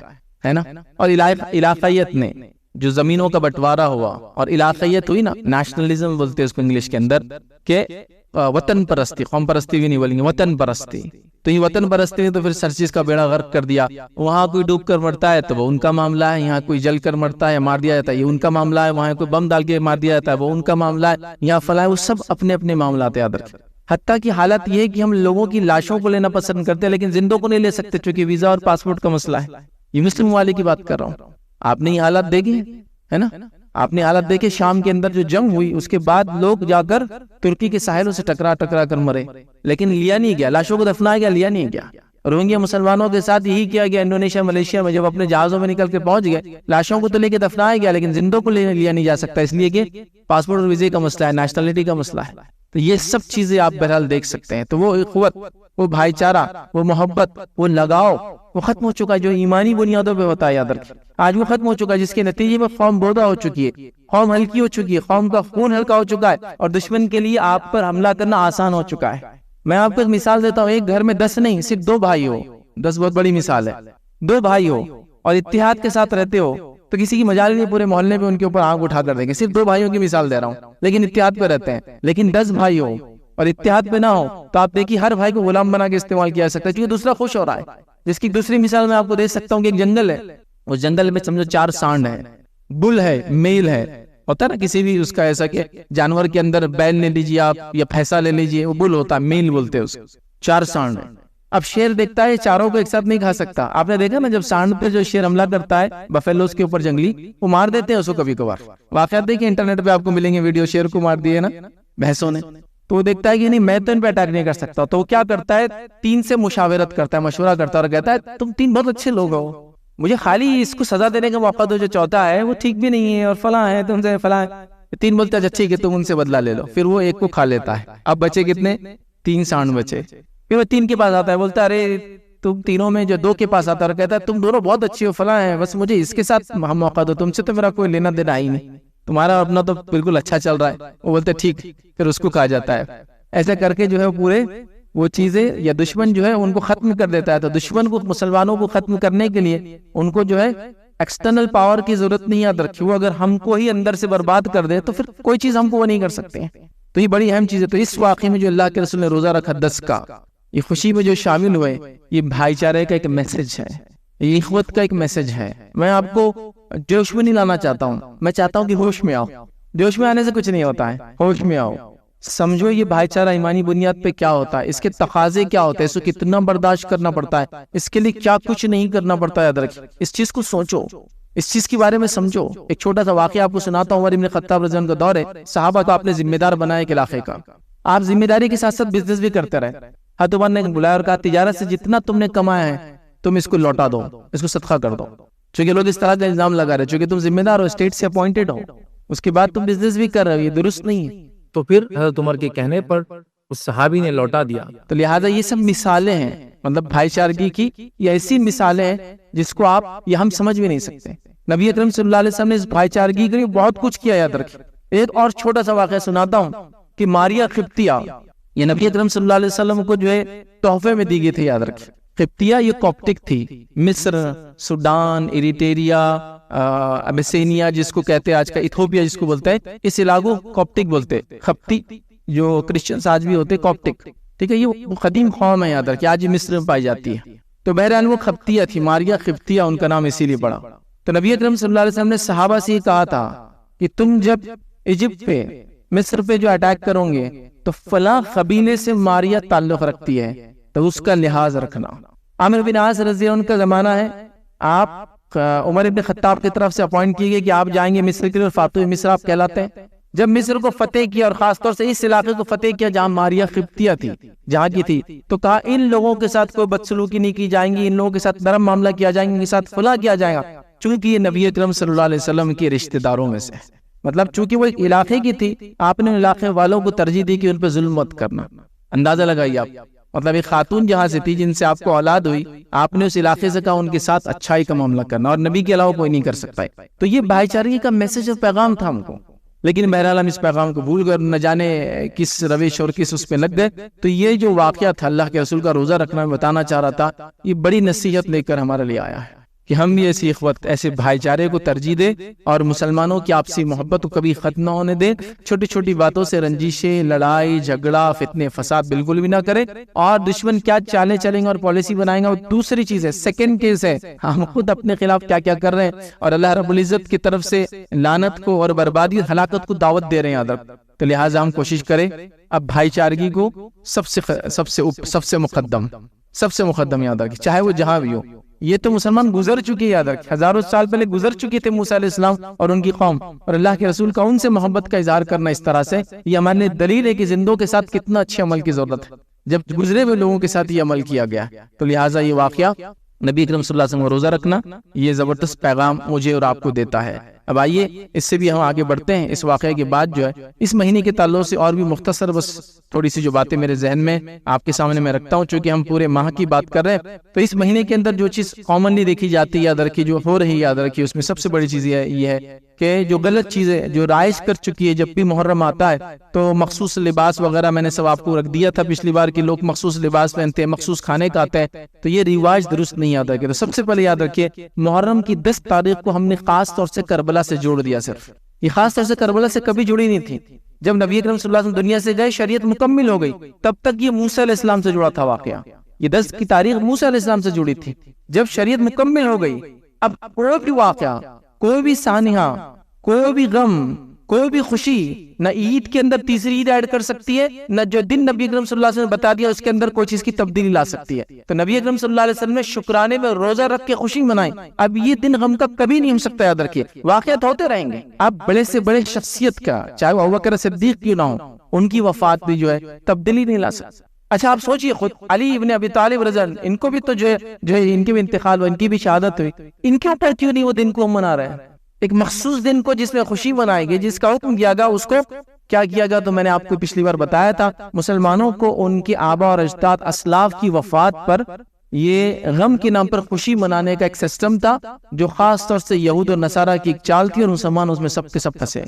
ہے نا۔ اور علاقائیت نے جو زمینوں کا بٹوارہ ہوا اور علاقائیت ہوئی نا، نیشنلزم بولتے ہیں اس کو انگلش کے اندر، کہ وطن پرستی، قوم پرستی بھی نہیں بولیں گے، وطن پرستی. تو یہ وطن پرستی نے تو پھر سرچیز کا بیڑا غرق کر دیا. وہاں کوئی ڈوب کر مرتا ہے تو وہ ان کا معاملہ ہے، یہاں کوئی جل کر مرتا ہے مار دیا جاتا ہے یہ ان کا معاملہ ہے، وہاں کوئی بم ڈال کے مار دیا جاتا ہے وہ ان کا معاملہ ہے، یہاں فلاں، وہ سب اپنے اپنے معاملات یاد رکھیں. حتیٰ کہ حالت یہ ہے کہ ہم لوگوں کی لاشوں کو لینا پسند کرتے ہیں لیکن زندوں کو نہیں لے سکتے چونکہ ویزا اور پاسپورٹ کا مسئلہ ہے. یہ مسلم ممالک کی بات کر رہا ہوں. آپ نے یہ حالات دیکھی ہے نا، آپ نے حالت دیکھے شام کے اندر جو جنگ ہوئی اس کے بعد لوگ جا کر ترکی کے ساحلوں سے ٹکرا کر مرے لیکن لیا نہیں گیا، لاشوں کو دفنایا گیا، لیا نہیں گیا. روہنگیا مسلمانوں کے ساتھ یہی کیا گیا. انڈونیشیا ملیشیا میں جب اپنے جہازوں میں نکل کے پہنچ گئے لاشوں کو تو لے کے دفنایا گیا لیکن زندوں کو لیا نہیں جا سکتا، اس لیے کہ پاسپورٹ اور ویزے کا مسئلہ ہے، نیشنلٹی کا مسئلہ ہے. تو یہ سب چیزیں آپ بہرحال دیکھ سکتے ہیں. تو وہ اخوت، وہ بھائی چارہ، وہ محبت، وہ لگاؤ وہ ختم ہو چکا ہے جو ایمانی بنیادوں پہ ہوتا ہے. یاد رکھیں آج وہ ختم ہو چکا ہے جس کے نتیجے میں قوم بودا ہو چکی ہے، قوم ہلکی ہو چکی ہے، قوم کا خون ہلکا ہو چکا ہے اور دشمن کے لیے آپ پر حملہ کرنا آسان ہو چکا ہے. میں آپ کو ایک مثال دیتا ہوں. ایک گھر میں 10 نہیں صرف 2 بھائی ہو، 10 بہت بڑی مثال ہے. 2 بھائی ہو اور اتحاد کے ساتھ رہتے ہو تو کسی کی مجال نہیں، پورے محلے میں ان کے اوپر آنکھ اٹھا کر دیں گے. صرف 2 بھائیوں کی مثال دے رہا ہوں لیکن اتحاد پہ رہتے ہیں. لیکن 10 بھائی ہو اور اتحاد پہ نہ ہو تو آپ دیکھیے ہر بھائی کو غلام بنا کے استعمال کیا جا سکتا ہے کیونکہ دوسرا خوش ہو رہا ہے. جس کی دوسری مثال میں آپ کو دے سکتا ہوں کہ ایک جنگل ہے، اس جنگل میں سمجھو 4 سانڈ ہے، بل ہے، میل ہے، ہوتا ہے نا کسی بھی اس کا ایسا کہ جانور کے اندر بیل لے لیجیے آپ یا بھینسا لے لیجیے، وہ بل ہوتا ہے، میل بولتے ہیں اس. 4 سانڈ ہیں. اب شیر دیکھتا ہے چاروں کو ایک ساتھ نہیں کھا سکتا. آپ نے دیکھا نا جب سانڈ پہ جو شیر حملہ کرتا ہے بفیلوز کے اوپر جنگلی، وہ مار دیتے ہیں اس کو کبھی کبھار. واقعات دیکھیں انٹرنیٹ پہ آپ کو ملیں گے ویڈیو، شیر کو مار دیے نا بھینسوں نے. تو وہ دیکھتا ہے کہ نہیں میں تو ان پہ اٹیک نہیں کر سکتا، تو وہ کیا کرتا ہے 3 سے مشاورت کرتا ہے، مشورہ کرتا ہے اور کہتا ہے تم 3 بہت اچھے لوگ ہو، مجھے خالی اس کو سزا دینے کا موقع دو جو چوتھا ہے وہ ٹھیک بھی نہیں ہے اور فلاں ہے تم سے فلاں ہے. 3 بولتے ہیں اچھا ٹھیک ہے تم ان سے بدلہ لے لو. پھر وہ ایک کو کھا لیتا ہے. اب بچے کتنے؟ 3 سانڈ بچے. پھر وہ 3 کے پاس آتا ہے، بولتا ہے ارے تم تینوں میں جو 2 کے پاس آتا ہے اور کہتا ہے تم دونوں بہت اچھے ہو فلاں ہے، بس مجھے اس کے ساتھ موقع دو، تم سے تو میرا کوئی لینا دینا ہی نہیں، تمہارا اپنا تو بالکل اچھا چل رہا ہے. وہ بولتے ٹھیک، پھر اس کو کہا جاتا ہے. ایسا کر کے جو ہے پورے وہ چیزیں یا دشمن جو ہے ان کو ختم کر دیتا ہے. تو دشمن کو، مسلمانوں کو ختم کرنے کے لیے ان کو جو ہے ایکسٹرنل پاور کی ضرورت نہیں یاد رکھی، وہ اگر ہم کو ہی اندر سے برباد کر دے تو پھر کوئی چیز ہم کو وہ نہیں کر سکتے ہیں. تو یہ بڑی اہم چیز ہے. تو اس واقعے میں جو اللہ کے رسول نے روزہ رکھا 10 کا، یہ خوشی میں جو شامل ہوئے، یہ بھائی چارے کا ایک میسج ہے، یہ اخوت کا ایک میسج ہے. میں آپ کو جوش میں نہیں لانا چاہتا ہوں، میں چاہتا ہوں کہ ہوش میں آؤ. جوش میں آنے سے کچھ نہیں ہوتا ہے، ہوش میں آؤ، سمجھو یہ بھائی چارہ ایمانی بنیاد پہ کیا ہوتا ہے، اس کے تقاضے کیا ہوتے ہیں، اس کو کتنا برداشت کرنا پڑتا ہے، اس کے لیے کیا کچھ نہیں کرنا پڑتا ہے. یاد رکھیں اس چیز کو سوچو، اس چیز کے بارے میں سمجھو. ایک چھوٹا سا واقعہ آپ کو سناتا ہوں. عمر ابن خطاب رضی اللہ عنہ کا دور ہے، صحابہ کو آپ نے ذمہ دار بنایا ایک علاقے کا. آپ ذمہ داری کے ساتھ ساتھ بزنس بھی کرتے رہے. حضرت عمر نے بلایا اور کہا تجارت سے جتنا تم نے کمایا ہے تم اس کو لوٹا دو، اس کو صدقہ کر دو. چونکہ لوگ اس طرح کا الزام لگا رہے چونکہ تم ذمہ دار ہو، اسٹیٹ سے اپوائنٹڈ ہو، اس کے بعد تم بزنس بھی کر رہے ہو، یہ درست نہیں ہے. تو پھر حضرت عمر کے کہنے پر اس صحابی نے لوٹا دیا. تو لہٰذا یہ سب مثالیں ہیں، مطلب بھائی چارگی کی یہ ایسی مثالیں ہیں جس کو آپ یہ ہم سمجھ بھی نہیں سکتے. نبی اکرم صلی اللہ علیہ وسلم نے اس بھائی چارگی کے لیے بہت کچھ کیا. یاد رکھیں ایک اور چھوٹا سا واقعہ سناتا ہوں کہ ماریا قبطیہ، یہ نبی اکرم صلی اللہ علیہ وسلم کو جو ہے تحفے میں دی گئی تھی. یاد رکھیں قبطیہ یہ کوپٹک تھی. مصر، سوڈان، ایریٹریا، ابیسینیا جس کو کہتے ہیں آج کا ایتھوپیا جس کو بولتے ہیں، اس علاقوں کوپٹک بولتے ہیں. خپتی جو کرسچنز آج بھی ہوتے کوپٹک، ٹھیک ہے، یہ قدیم قوم ہے. یاد رکھیں آج یہ مصر میں پائی جاتی ہے. تو بہرحال وہ قبطیہ تھی، ماریا قبطیہ ان کا نام اسی لیے پڑا. تو نبی اکرم صلی اللہ علیہ وسلم نے صحابہ سے یہ کہا تھا کہ تم جب ایجپٹ پہ، مصر پہ جو اٹیک کرو گے تو فلاں قبیلے سے ماریا تعلق رکھتی ہے تو اس کا لحاظ رکھنا. عامر بن عاص رضی اللہ عنہ کا زمانہ ہے، آپ عمر ابن خطاب کی طرف سے اپوائنٹ کیے گئے کہ آپ جائیں گے مصر کے لیے، اور فاتح مصر آپ کہلاتے ہیں. جب مصر کو فتح کیا اور خاص طور سے اس علاقے کو فتح کیا جہاں ماریا قبطیہ تھی، جہاں کی تھی، تو کہا ان لوگوں کے ساتھ کوئی بدسلوکی نہیں کی جائیں گی، ان لوگوں کے ساتھ نرم معاملہ کیا جائیں گے، ان کے ساتھ فلاں کیا جائے گا، چونکہ یہ نبی اکرم صلی اللہ علیہ وسلم کے رشتہ داروں میں سے، مطلب چونکہ وہ ایک علاقے کی تھی، آپ نے علاقے والوں کو ترجیح دی کہ ان پہ ظلم مت کرنا. اندازہ لگائیے آپ، مطلب ایک خاتون جہاں سے تھی جن سے آپ کو اولاد ہوئی، آپ نے اس علاقے سے کہا ان کے ساتھ اچھائی کا معاملہ کرنا، اور نبی کے علاوہ کوئی نہیں کر سکتا ہے. تو یہ بھائی چارگی کا میسج اور پیغام تھا ہم کو، لیکن بہرحال ہم اس پیغام کو بھول گئے، نہ جانے کس روش اور کس اس پہ لگ گئے. تو یہ جو واقعہ تھا اللہ کے رسول کا روزہ رکھنا میں بتانا چاہ رہا تھا، یہ بڑی نصیحت لے کر ہمارے لیے آیا ہے. کہ ہم بھی ایسی اخوت، ایسے بھائی چارے کو ترجیح دیں اور مسلمانوں کی آپسی محبت کو کبھی ختم نہ ہونے دیں. چھوٹی چھوٹی باتوں سے رنجشیں، لڑائی جھگڑا، فتنے فساد بالکل بھی نہ کریں. اور دشمن کیا چالیں چلیں گے اور پالیسی بنائیں گے وہ دوسری چیز ہے، سیکنڈ کیس ہے. ہم خود اپنے خلاف کیا کیا کر رہے ہیں اور اللہ رب العزت کی طرف سے لعنت کو اور بربادی اور ہلاکت کو دعوت دے رہے ہیں ادب. تو لہٰذا ہم کوشش کریں اب بھائی چارگی کو سب سے مقدم یاد رکھیں، چاہے وہ جہاں بھی ہو. یہ تو مسلمان گزر چکے، یاد رکھیں، ہزاروں سال پہلے گزر چکے تھے موسیٰ علیہ السلام اور ان کی قوم، اور اللہ کے رسول کا ان سے محبت کا اظہار کرنا اس طرح سے یہ ہمارے لیے دلیل ہے کہ زندوں کے ساتھ کتنا اچھے عمل کی ضرورت ہے جب گزرے ہوئے لوگوں کے ساتھ یہ عمل کیا گیا. تو لہٰذا یہ واقعہ نبی اکرم صلی اللہ علیہ وسلم کو روزہ رکھنا یہ زبردست پیغام مجھے اور آپ کو دیتا ہے. اب آئیے اس سے بھی ہم آگے بڑھتے ہیں. اس واقعے کے بعد جو ہے اس مہینے کے تعلق سے اور بھی مختصر بس تھوڑی سی جو باتیں میرے ذہن میں آپ کے سامنے میں رکھتا ہوں. چونکہ ہم پورے ماہ کی بات کر رہے ہیں تو اس مہینے کے اندر جو چیز کامنلی دیکھی جاتی ہے یاد رکھیے، جو ہو رہی یاد رکھیے، اس میں سب سے بڑی چیز یہ ہے کہ جو غلط چیزیں جو رائج کر چکی ہے، جب بھی محرم آتا ہے تو مخصوص لباس وغیرہ میں نے سب آپ کو رکھ دیا تھا پچھلی بار کہ لوگ مخصوص لباس پہنتے ہیں، مخصوص کھانے کھاتے ہیں، تو یہ رواج درست نہیں یاد رکھے. تو سب سے پہلے یاد رکھیے محرم کی 10 تاریخ کو ہم نے خاص طور سے کربلا سے جوڑ دیا. صرف یہ خاص طور سے کربلا سے کبھی جڑی نہیں تھی. جب نبی اکرم صلی اللہ علیہ وسلم دنیا سے گئے، شریعت مکمل ہو گئی، تب تک یہ موسیٰ علیہ السلام سے جڑا تھا واقعہ. یہ 10 کی تاریخ موسیٰ علیہ السلام سے جڑی تھی. جب شریعت مکمل ہو گئی، اب کوئی بھی واقعہ، کوئی بھی سانحہ، کوئی بھی غم، کوئی بھی خوشی نہ عید کے اندر تیسری عید ایڈ کر سکتی ہے، نہ جو دن نبی اکرم صلی اللہ علیہ وسلم نے بتا دیا اس کے اندر کوئی چیز کی تبدیلی لا سکتی ہے. تو نبی اکرم صلی اللہ علیہ وسلم نے شکرانے میں روزہ رکھ کے خوشی منائی. اب یہ دن غم کا کبھی نہیں ہو سکتا، یاد رکھیے. واقعات ہوتے رہیں گے. اب بڑے سے بڑے شخصیت کا، چاہے وہ ابوبکر صدیق کیوں نہ ہو، ان کی وفات بھی جو ہے تبدیلی نہیں لا سکتی. اچھا آپ سوچئے، خود علی ابن ابی طالب رضی اللہ عنہ، ان کو بھی تو جو ہے ان کے بھی انتقال ہوا، ان کی بھی شہادت ہوئی. ان کے اوپر کیوں نہیں وہ دن کو ہم منا رہے ہیں؟ ایک مخصوص دن کو جس میں خوشی منائے گی، جس کا حکم دیا گیا، اس کو کیا کیا گیا؟ تو میں نے آپ کو پچھلی بار بتایا تھا، مسلمانوں کو ان کے آبا اور اجداد اسلاف کی وفات پر یہ غم کے نام پر خوشی منانے کا ایک سسٹم تھا جو خاص طور سے یہود اور نصارہ کی ایک چال تھی، اور مسلمان اس میں سب کے سب پھنسے.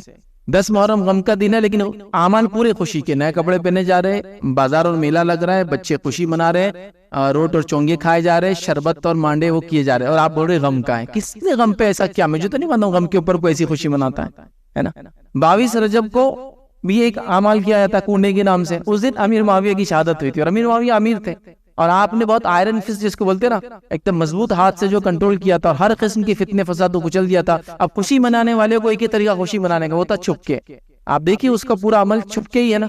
10 محرم غم کا دن ہے لیکن اعمال پورے خوشی کے، نئے کپڑے پہنے جا رہے، بازار اور میلہ لگ رہا ہے، بچے خوشی منا رہے، روٹ اور چونگے کھائے جا رہے، شربت اور مانڈے وہ کیے جا رہے، اور آپ بول رہے غم کا ہے. کس نے غم پہ ایسا کیا؟ مجھے تو نہیں معلوم غم کے اوپر کوئی ایسی خوشی مناتا ہے نا. 22 رجب کو بھی ایک اعمال کیا جاتا کنڈے کے نام سے. اس دن امیر معاویہ کی شہادت ہوئی تھی، اور امیر معاویہ امیر تھے، اور آپ نے بہت آئرن فسٹ جس کو بولتے ہیں نا، ایک دم مضبوط ہاتھ سے جو کنٹرول کیا تھا، اور ہر قسم کی فتنے فساد کو کچل دیا تھا. اب خوشی منانے والے کو ایک ہی طریقہ خوشی منانے کا، وہ تھا چھپ کے. آپ دیکھیے اس کا پورا عمل چھپ کے ہی ہے نا.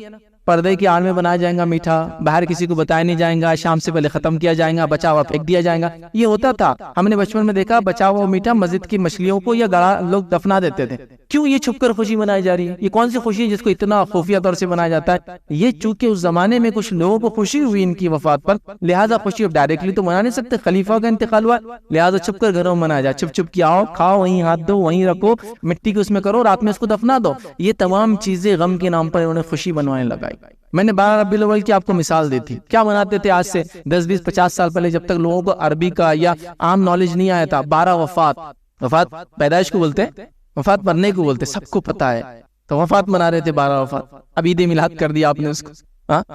پردے کی آڑ میں بنایا جائے گا میٹھا، باہر کسی کو بتایا نہیں جائے گا، شام سے پہلے ختم کیا جائے گا، بچا ہوا پھینک دیا جائے گا. یہ ہوتا تھا، ہم نے بچپن میں دیکھا بچا ہوا میٹھا مسجد کی مچھلیوں کو یا گڑا لوگ دفنا دیتے تھے. کیوں یہ چھپ کر خوشی منائی جا رہی ہے؟ یہ کون سی خوشی ہے جس کو اتنا خفیہ طور سے منایا جاتا ہے؟ یہ چونکہ اس زمانے میں کچھ لوگوں کو خوشی ہوئی ان کی وفات پر، لہٰذا خوشی اب ڈائریکٹلی تو منا نہیں سکتے، خلیفہ کا انتقال ہوا، لہٰذا چھپ کر گھروں میں منایا جائے. چھپ چھپ کے آؤ، کھاؤ، وہیں ہاتھ دو، وہیں رکھو، مٹی کے اس میں کرو، رات میں اس کو دفنا دو. یہ تمام چیزیں غم کے نام پر انہوں نے خوشی بنوانے لگائی. میں نے 12 ربیع الاول کی آپ کو مثال دی تھی. کیا مناتے تھے آج سے 10 20 50 سال پہلے، جب تک لوگوں کو عربی کا یا عام نالج نہیں آیا تھا؟ 12 وفات پیدائش کو بولتے ہیں، وفات مرنے کو بولتے، سب کو پتا ہے. تو وفات منا رہے تھے 12 وفات. اب عید میلاد کر دیا آپ نے اس کو.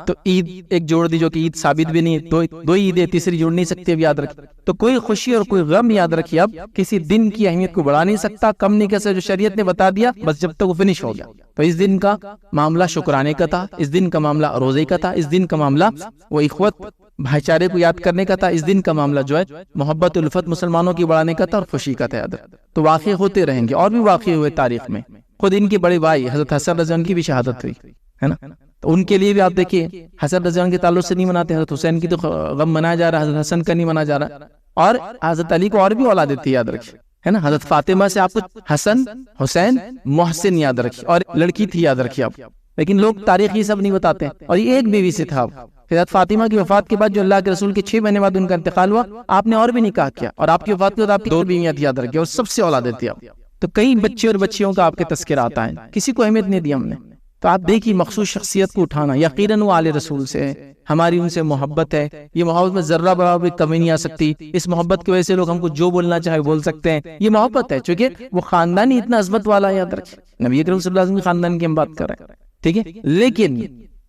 تو عید ایک جوڑ دی جو کہ عید ثابت بھی نہیں، دو عیدیں، تیسری جوڑ نہیں سکتے. اب یاد رکھیں تو کوئی خوشی اور کوئی غم یاد رکھیے اب کسی دن کی اہمیت کو بڑھا نہیں سکتا، کم نہیں کر سکتا. جو شریعت نے بتا دیا بس جب تک وہ فنش ہو گیا. تو اس دن کا معاملہ شکرانے کا تھا، اس دن کا معاملہ روزے کا تھا، اس دن کا معاملہ وہ اخوت بھائی چارے کو یاد کرنے کا تھا، اس دن کا معاملہ جو ہے محبت الفت مسلمانوں کی بڑھانے کا تھا اور خوشی کا تھا. یاد تو واقع ہوتے رہیں گے، اور بھی واقع ہوئے تاریخ میں. خود ان کے بڑے بھائی حضرت حسن رضی اللہ عنہ کی بھی شہادت ہوئی ہے نا. تو ان کے لیے بھی آپ دیکھیے حسن رضی اللہ عنہ کے تعلق سے نہیں مناتے، حضرت حسین کی تو غم منایا جا رہا ہے، حضرت حسن کا نہیں منایا جا رہا. اور حضرت علی کو اور بھی اولاد دیتی ہے، یاد رکھیے ہے نا. حضرت فاطمہ سے آپ کو حسن، حسین، محسن یاد رکھیے، اور لڑکی تھی یاد رکھیے آپ. لیکن لوگ تاریخ یہ سب نہیں بتاتے. اور یہ ایک بیوی سے تھا. حضرت فاطمہ کی وفات کے بعد جو اللہ کے رسول کے 6 مہینے بعد ان کا انتقال ہوا، آپ نے اور بھی نکاح کیا، اور آپ کی وفات کے بعد آپ کی 2 بیویاں تھی یاد رکھیے، اور سب سے اولادیں تھی آپ. تو کئی بچے اور بچیوں کا آپ کے تذکرہ آتا ہے، کسی کو اہمیت نہیں دی ہم نے. تو آپ دیکھیے مخصوص شخصیت کو اٹھانا، یقیناً وہ آل رسول سے ہماری ان سے محبت ہے. یہ محبت میں ذرہ برابر بھی کمی نہیں آ سکتی. اس محبت کی وجہ سے لوگ ہم کو جو بولنا چاہے بول سکتے ہیں. یہ محبت ہے چونکہ وہ خاندان ہی اتنا عظمت والا ہے. یاد رکھیں نبی اکرم صلی اللہ علیہ وسلم کے خاندان کی ہم بات کر رہے ہیں، ٹھیک ہے. لیکن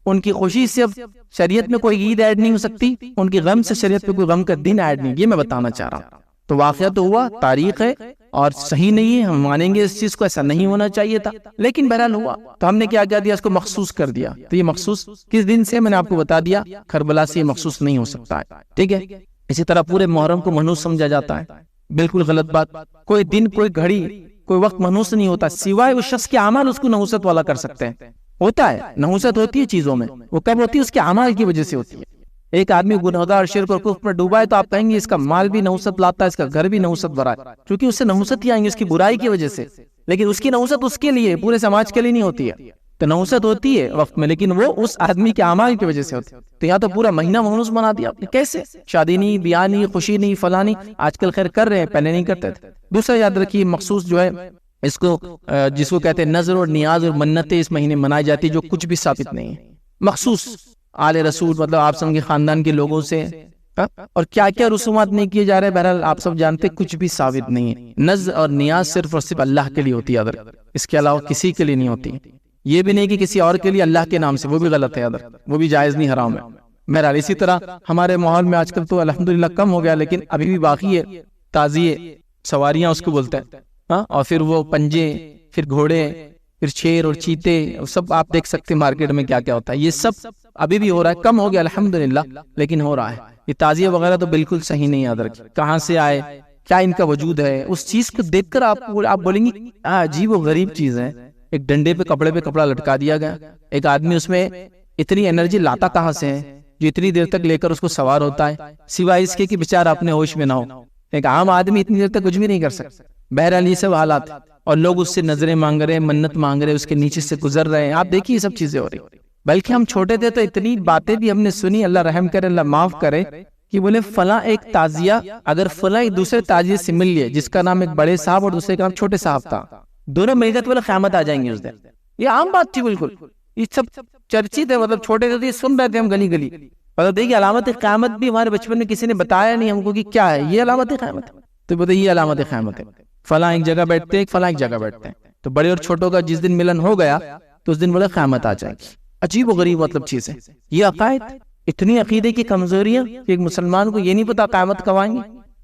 ان کی خوشی سے اب شریعت میں کوئی عید ایڈ نہیں ہو سکتی، ان کی غم سے شریعت پہ کوئی غم کا دن ایڈ نہیں. یہ میں بتانا چاہ رہا ہوں. تو واقعہ تو ہوا، تاریخ ہے اور صحیح نہیں ہے، ہم مانیں گے اس چیز کو، ایسا نہیں ہونا چاہیے تھا، لیکن بہرحال ہوا تو ہم نے کیا دیا، اس کو مخصوص کر دیا۔ تو یہ مخصوص کس دن سے، میں نے آپ کو بتا دیا، کربلا سے یہ مخصوص نہیں ہو سکتا ہے، ٹھیک ہے۔ اسی طرح پورے محرم کو منحوس سمجھا جاتا ہے، بالکل غلط بات۔ کوئی دن، کوئی گھڑی، کوئی وقت منحوس نہیں ہوتا، سوائے اس شخص کے اعمال اس کو نحوست والا کر سکتے ہیں۔ ہوتا ہے نحوست ہوتی ہے چیزوں میں، وہ کب ہوتی ہے؟ اس کے اعمال کی وجہ سے ہوتی ہے۔ ایک آدمی گنہگار، شرک اور کفر میں ڈوبا ہے تو آپ کہیں گے اس کا مال بھی نحوست لاتا ہے، اس کا گھر بھی نحوست بھرا ہے، کیونکہ اس سے نحوست ہی آئیں گے اس کی برائی کی وجہ سے، لیکن اس کی نحوست اس کے لیے، پورے سماج کے لیے نہیں ہوتی ہے۔ تو نحوست ہوتی ہے وقت میں، لیکن وہ اس آدمی کے اعمال کی وجہ سے ہوتی ہے۔ تو یہاں تو پورا مہینہ منحوس بنا دیا آپ نے، کیسے؟ شادی نہیں، بیاہ نہیں، خوشی نہیں، فلاں نہیں، آج کل خیر کر رہے ہیں، پہلے نہیں کرتے تھے۔ دوسرا یاد رکھیے، مخصوص جو ہے اس کو جس کو کہتے ہیں نظر اور نیاز اور منتیں اس مہینے منائی جاتی ہے، جو کچھ بھی ثابت نہیں ہے۔ مخصوص آل رسول، مطلب آپ سب کے خاندان کے لوگوں سے، اور کیا کیا رسومات نہیں کیے جا رہے، بہرحال آپ سب جانتے، کچھ بھی ثابت نہیں ہے۔ نظر اور نیاز صرف اور صرف اللہ کے لیے ہوتی ہے، اس کے علاوہ کسی کے لیے نہیں ہوتی۔ یہ بھی نہیں کہ کسی اور کے لیے اللہ کے نام سے، وہ بھی غلط ہے، وہ بھی جائز نہیں، حرام ہے۔ بہرحال اسی طرح ہمارے ماحول میں آج کل تو الحمدللہ کم ہو گیا، لیکن ابھی بھی باقی ہے تازیے، سواریاں اس کو بولتے ہیں، اور پھر وہ پنجے، پھر گھوڑے، پھر شیر اور چیتے، سب آپ دیکھ سکتے ہیں مارکیٹ میں کیا کیا ہوتا ہے۔ یہ سب ابھی بھی ہو رہا ہے، کم ہو گیا الحمدللہ، لیکن ہو رہا ہے۔ یہ تعزیہ وغیرہ تو بالکل صحیح نہیں، یاد رکھیں کہاں سے آئے، کیا ان کا وجود ہے، اس چیز کو دیکھ کر آپ بولیں گے عجیب و غریب چیز ہے۔ ایک ڈنڈے پہ کپڑے پہ کپڑا لٹکا دیا گیا، ایک آدمی اس میں اتنی انرجی لاتا کہاں سے ہے جو اتنی دیر تک لے کر اس کو سوار ہوتا ہے، سوائے اس کے کہ بیچارہ اپنے ہوش میں نہ ہو۔ ایک عام آدمی اتنی دیر تک کچھ بھی نہیں کر سکتا۔ بہرحال یہ سب حالات، اور لوگ اس سے نظریں مانگ رہے ہیں، منت مانگ رہے ہیں، اس کے نیچے سے گزر رہے ہیں، آپ دیکھیے یہ سب چیزیں ہو رہی۔ بلکہ ہم چھوٹے تھے تو اتنی باتیں بھی ہم نے سنی، اللہ رحم کرے، اللہ معاف کرے، کہ بولے فلاں ایک تعزیہ اگر فلاں ایک دوسرے تعزیے سے مل لیے، جس کا نام ایک بڑے صاحب اور دوسرے کا نام چھوٹے صاحب تھا، دونوں مل گئے تو بولے قیامت آ جائیں گے اس دن۔ یہ عام بات تھی بالکل، یہ سب چرچی تھے، مطلب چھوٹے تھے تو یہ سن رہے تھے ہم گلی گلی۔ مطلب دیکھیے علامت قیامت بھی ہمارے بچپن میں کسی نے بتایا نہیں ہم کو کہ کیا ہے یہ علامت قیامت، تو بولے یہ علامت قیامت ہے، فلاں ایک جگہ بیٹھتے ہیں، فلاں ایک جگہ بیٹھتے ہیں، تو بڑے اور چھوٹوں کا جس دن ملن ہو گیا تو اس دن بولے قیامت آ جائے گی۔ عجیب و غریب مطلب چیز ہے یہ عقائد، اتنی عقیدے کی کمزوریاں کہ ایک مسلمان کو یہ نہیں پتا قیامت کب آئیں گی۔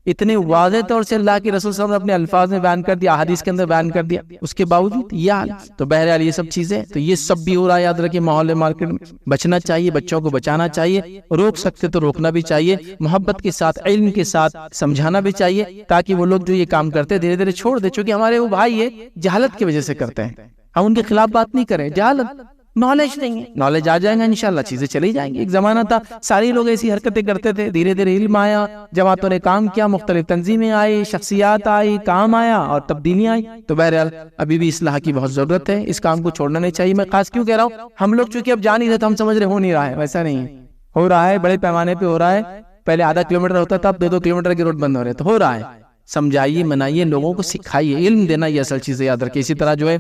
اتنے واضح طور سے اللہ کے رسول صلی اللہ علیہ وسلم نے اپنے الفاظ میں بیان کر دیا، احادیث کے اندر بیان کر دیا، اس کے باوجود یہ حال۔ تو بہرحال یہ سب چیزیں، تو یہ سب بھی ہو رہا ہے، یاد رکھیں ماحول مارکیٹ میں بچنا چاہیے، بچوں کو بچانا چاہیے، روک سکتے تو روکنا بھی چاہیے، محبت کے ساتھ، علم کے ساتھ سمجھانا بھی چاہیے، تاکہ وہ لوگ جو یہ کام کرتے دھیرے دھیرے چھوڑ دے، چونکہ ہمارے وہ بھائی یہ جہالت کی وجہ سے کرتے ہیں، ہم ان کے خلاف بات نہیں کریں، جہالت، نالج نہیں ہے، نالج آ جائے گا انشاءاللہ چیزیں چلی جائیں گی۔ ایک زمانہ تھا سارے لوگ ایسی حرکتیں کرتے تھے، دھیرے دھیرے علم آیا، جماعتوں نے کام کیا، مختلف تنظیمیں آئی، شخصیات آئی، کام آیا اور تبدیلیاں آئی۔ تو بہرحال ابھی بھی اصلاح کی بہت ضرورت ہے، اس کام کو چھوڑنا نہیں چاہیے۔ میں خاص کیوں کہہ رہا ہوں، ہم لوگ چونکہ اب جان ہی رہے تو ہم سمجھ رہے ہو نہیں رہا ہے، ویسا نہیں ہے، ہو رہا ہے، بڑے پیمانے پہ ہو رہا ہے۔ پہلے آدھا کلومیٹر ہوتا تھا، اب 2 کلومیٹر کے روڈ بند ہو رہے، تو ہو رہا ہے۔ سمجھائیے، منائیے، لوگوں کو سکھائیے، علم دینا یہ اصل چیز ہے، یاد رکھیے۔ اسی طرح جو ہے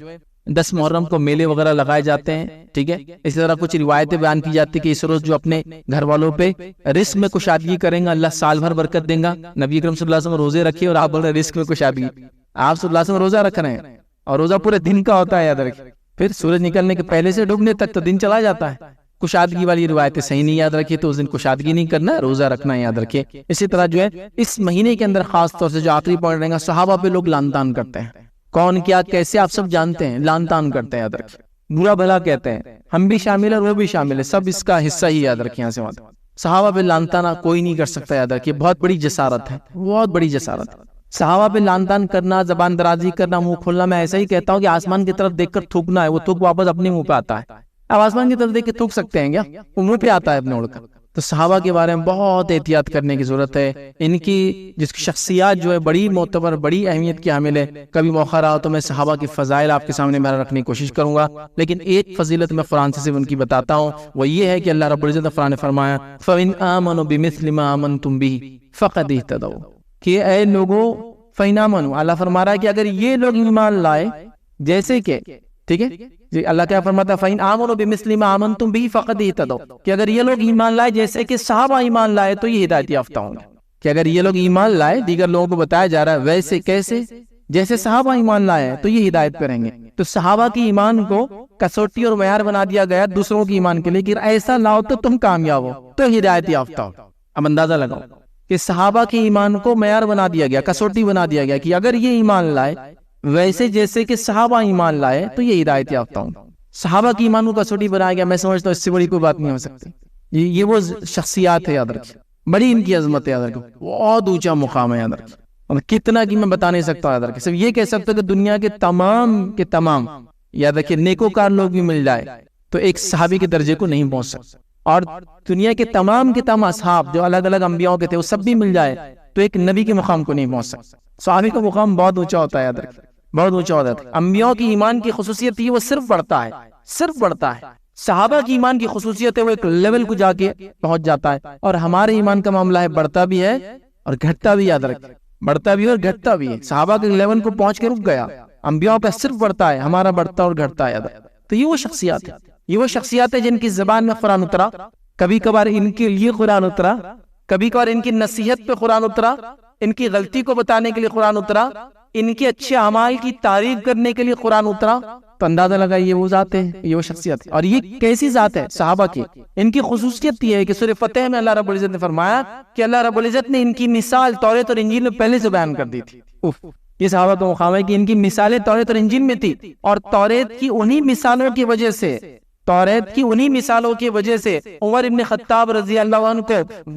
10 محرم کو میلے وغیرہ لگائے جاتے ہیں، ٹھیک ہے۔ اسی طرح کچھ روایتیں بیان کی جاتی کہ اس روز جو اپنے گھر والوں پہ رزق میں کشادگی کریں گا، اللہ سال بھر برکت دیں گا۔ نبی اکرم صلی اللہ علیہ وسلم روزے رکھے اور آپ بول رہے ہیں رزق میں کشادگی، آپ صلی اللہ علیہ وسلم روزہ رکھ رہے ہیں، اور روزہ پورے دن کا ہوتا ہے، یاد رکھیں۔ پھر سورج نکلنے کے پہلے سے ڈوبنے تک تو دن چلا جاتا ہے۔ کشادگی والی روایتیں صحیح نہیں، یاد رکھیے، تو اس دن کشادگی نہیں کرنا ہے، روزہ رکھنا ہے، یاد رکھیے۔ اسی طرح جو ہے اس مہینے کے اندر خاص طور سے جو آخری پوائنٹ رہے گا، صحابہ پہ لوگ لعن طعن کرتے ہیں، کون کیا کیسے آپ سب جانتے ہیں، لعن طعن کرتے ہیں، یاد رکھیں، برا بھلا کہتے ہیں، ہم بھی شامل ہیں اور وہ بھی شامل ہے، سب اس کا حصہ ہی، یاد رکھیں۔ یہاں سے بات، صحابہ پہ لعن طعن کوئی نہیں کر سکتا، یاد رکھیے، بہت بڑی جسارت ہے، بہت بڑی جسارت ہے۔ صحابہ پہ لعن طعن کرنا، زبان درازی کرنا، منہ کھولنا، میں ایسا ہی کہتا ہوں کہ آسمان کی طرف دیکھ کر تھوکنا ہے، وہ تھوک واپس اپنے منہ پہ آتا ہے۔ اب آسمان کی طرف دیکھ کے تھوک سکتے ہیں کیا؟ وہ منہ پہ آتا ہے اپنے اڑ کر۔ تو صحابہ کے بارے میں بہت احتیاط کرنے کی ضرورت ہے، ان کی جس کی شخصیات جو ہے بڑی معتبر، بڑی اہمیت کی حامل ہے۔ کبھی موقع رہا تو میں صحابہ کی فضائل آپ کے سامنے میں رکھنے کی کوشش کروں گا، لیکن ایک فضیلت میں قرآن سے ان کی بتاتا ہوں، وہ یہ ہے کہ اللہ رب العزت نے قرآن فرمایا فَإِنْ آمَنُوا بِمِثْلِ مَا آمَنْتُمْ بِهِ فَقَدِ اهْتَدَوْا، کہ اے لوگوں فَإِنْ آمَنُوا، اللہ فرما رہا ہے کہ اگر یہ لوگ ایمان لائے، جیسے کہ، ٹھیک ہے جی، اللہ کیا فرماتا ہے فَإِنْ آمَنُوا بِمِثْلِ مَا آمَنْتُمْ بِهِ فَقَدِ اهْتَدَوْا، کہ اگر یہ لوگ ایمان لائے جیسے کہ صحابہ ایمان لائے تو یہ ہدایت یافتہ ہوں گے۔ کہ اگر یہ لوگ ایمان لائے، دیگر لوگوں کو بتایا جا رہا ہے ویسے کیسے، جیسے صحابہ ایمان لائے تو یہ ہدایت پہ رہیں گے۔ تو صحابہ کی ایمان کو کسوٹی اور معیار بنا دیا گیا دوسروں کی ایمان کے لیے، کہ ایسا لاؤ تو تم کامیاب ہو، تو ہدایت یافتہ ہو۔ اب اندازہ لگاؤ کہ صحابہ کے ایمان کو معیار بنا دیا گیا، کسوٹی بنا دیا گیا کہ اگر یہ ایمان لائے ویسے جیسے کہ صحابہ ایمان لائے تو یہ ہدایت یافتہ ہوں۔ صحابہ کی ایمان کو کسوٹی بنایا گیا، میں سمجھتا ہوں اس سے بڑی کوئی بات نہیں ہو سکتی۔ یہ وہ شخصیات ہے، یاد رکھیں، بڑی ان کی عظمت ہے، یاد رکھیں، بہت اونچا مقام ہے، یاد رکھیں، کتنا کہ میں بتا نہیں سکتا، یاد رکھیں، صرف یہ کہہ سکتا کہ دنیا کے تمام یاد رکھیں نیکوکار لوگ بھی مل جائے تو ایک صحابی کے درجے کو نہیں پہنچ سکتا، اور دنیا کے تمام اصحاب جو الگ الگ انبیاء کے تھے وہ سب بھی مل جائے تو ایک نبی کے مقام کو نہیں پہنچ سکتا۔ صحابی کا مقام بہت اونچا ہوتا ہے، یاد رکھیں، بہت اونچا ہوتا ہے۔ انبیاء کی ایمان کی خصوصیت یہ وہ صرف بڑھتا ہے، صحابہ کی ایمان کی خصوصیت ہے وہ ایک لیول کو جا کے پہنچ جاتا ہے، اور ہمارے ایمان کا معاملہ ہے بڑھتا بھی ہے اور گھٹتا بھی، یاد رکھیں، بڑھتا بھی ہے اور گھٹتا بھی ہے۔ صحابہ کے لیول کو پہنچ کے رک گیا، انبیاء کا صرف بڑھتا ہے، ہمارا بڑھتا اور گھٹتا ہے، یاد رکھیں۔ تو یہ وہ شخصیات ہے جن کی زبان میں قرآن اترا، کبھی کبھار ان کے لیے قرآن اترا، کبھی کبھار ان کی نصیحت پہ قرآن اترا، ان کی غلطی کو بتانے کے لیے قرآن اترا، ان کے اچھے اعمال کی تعریف کرنے کے لیے قرآن اترا، تو اندازہ لگا یہ وہ ذات ہے، یہ وہ شخصیت ہے۔ اور یہ کیسی ذات ہے صحابہ کی؟ ان کی خصوصیت یہ ہے کہ سورہ فتح میں اللہ رب العزت نے فرمایا کہ اللہ رب العزت نے ان کی مثال توریت اور انجیل میں پہلے سے بیان کر دی تھی۔ یہ صحابہ کا مقام ہے کہ ان کی مثالیں توریت اور انجیل میں تھی، اور توریت کی انہی مثالوں کی وجہ سے عمر ابن خطاب رضی اللہ عنہ کو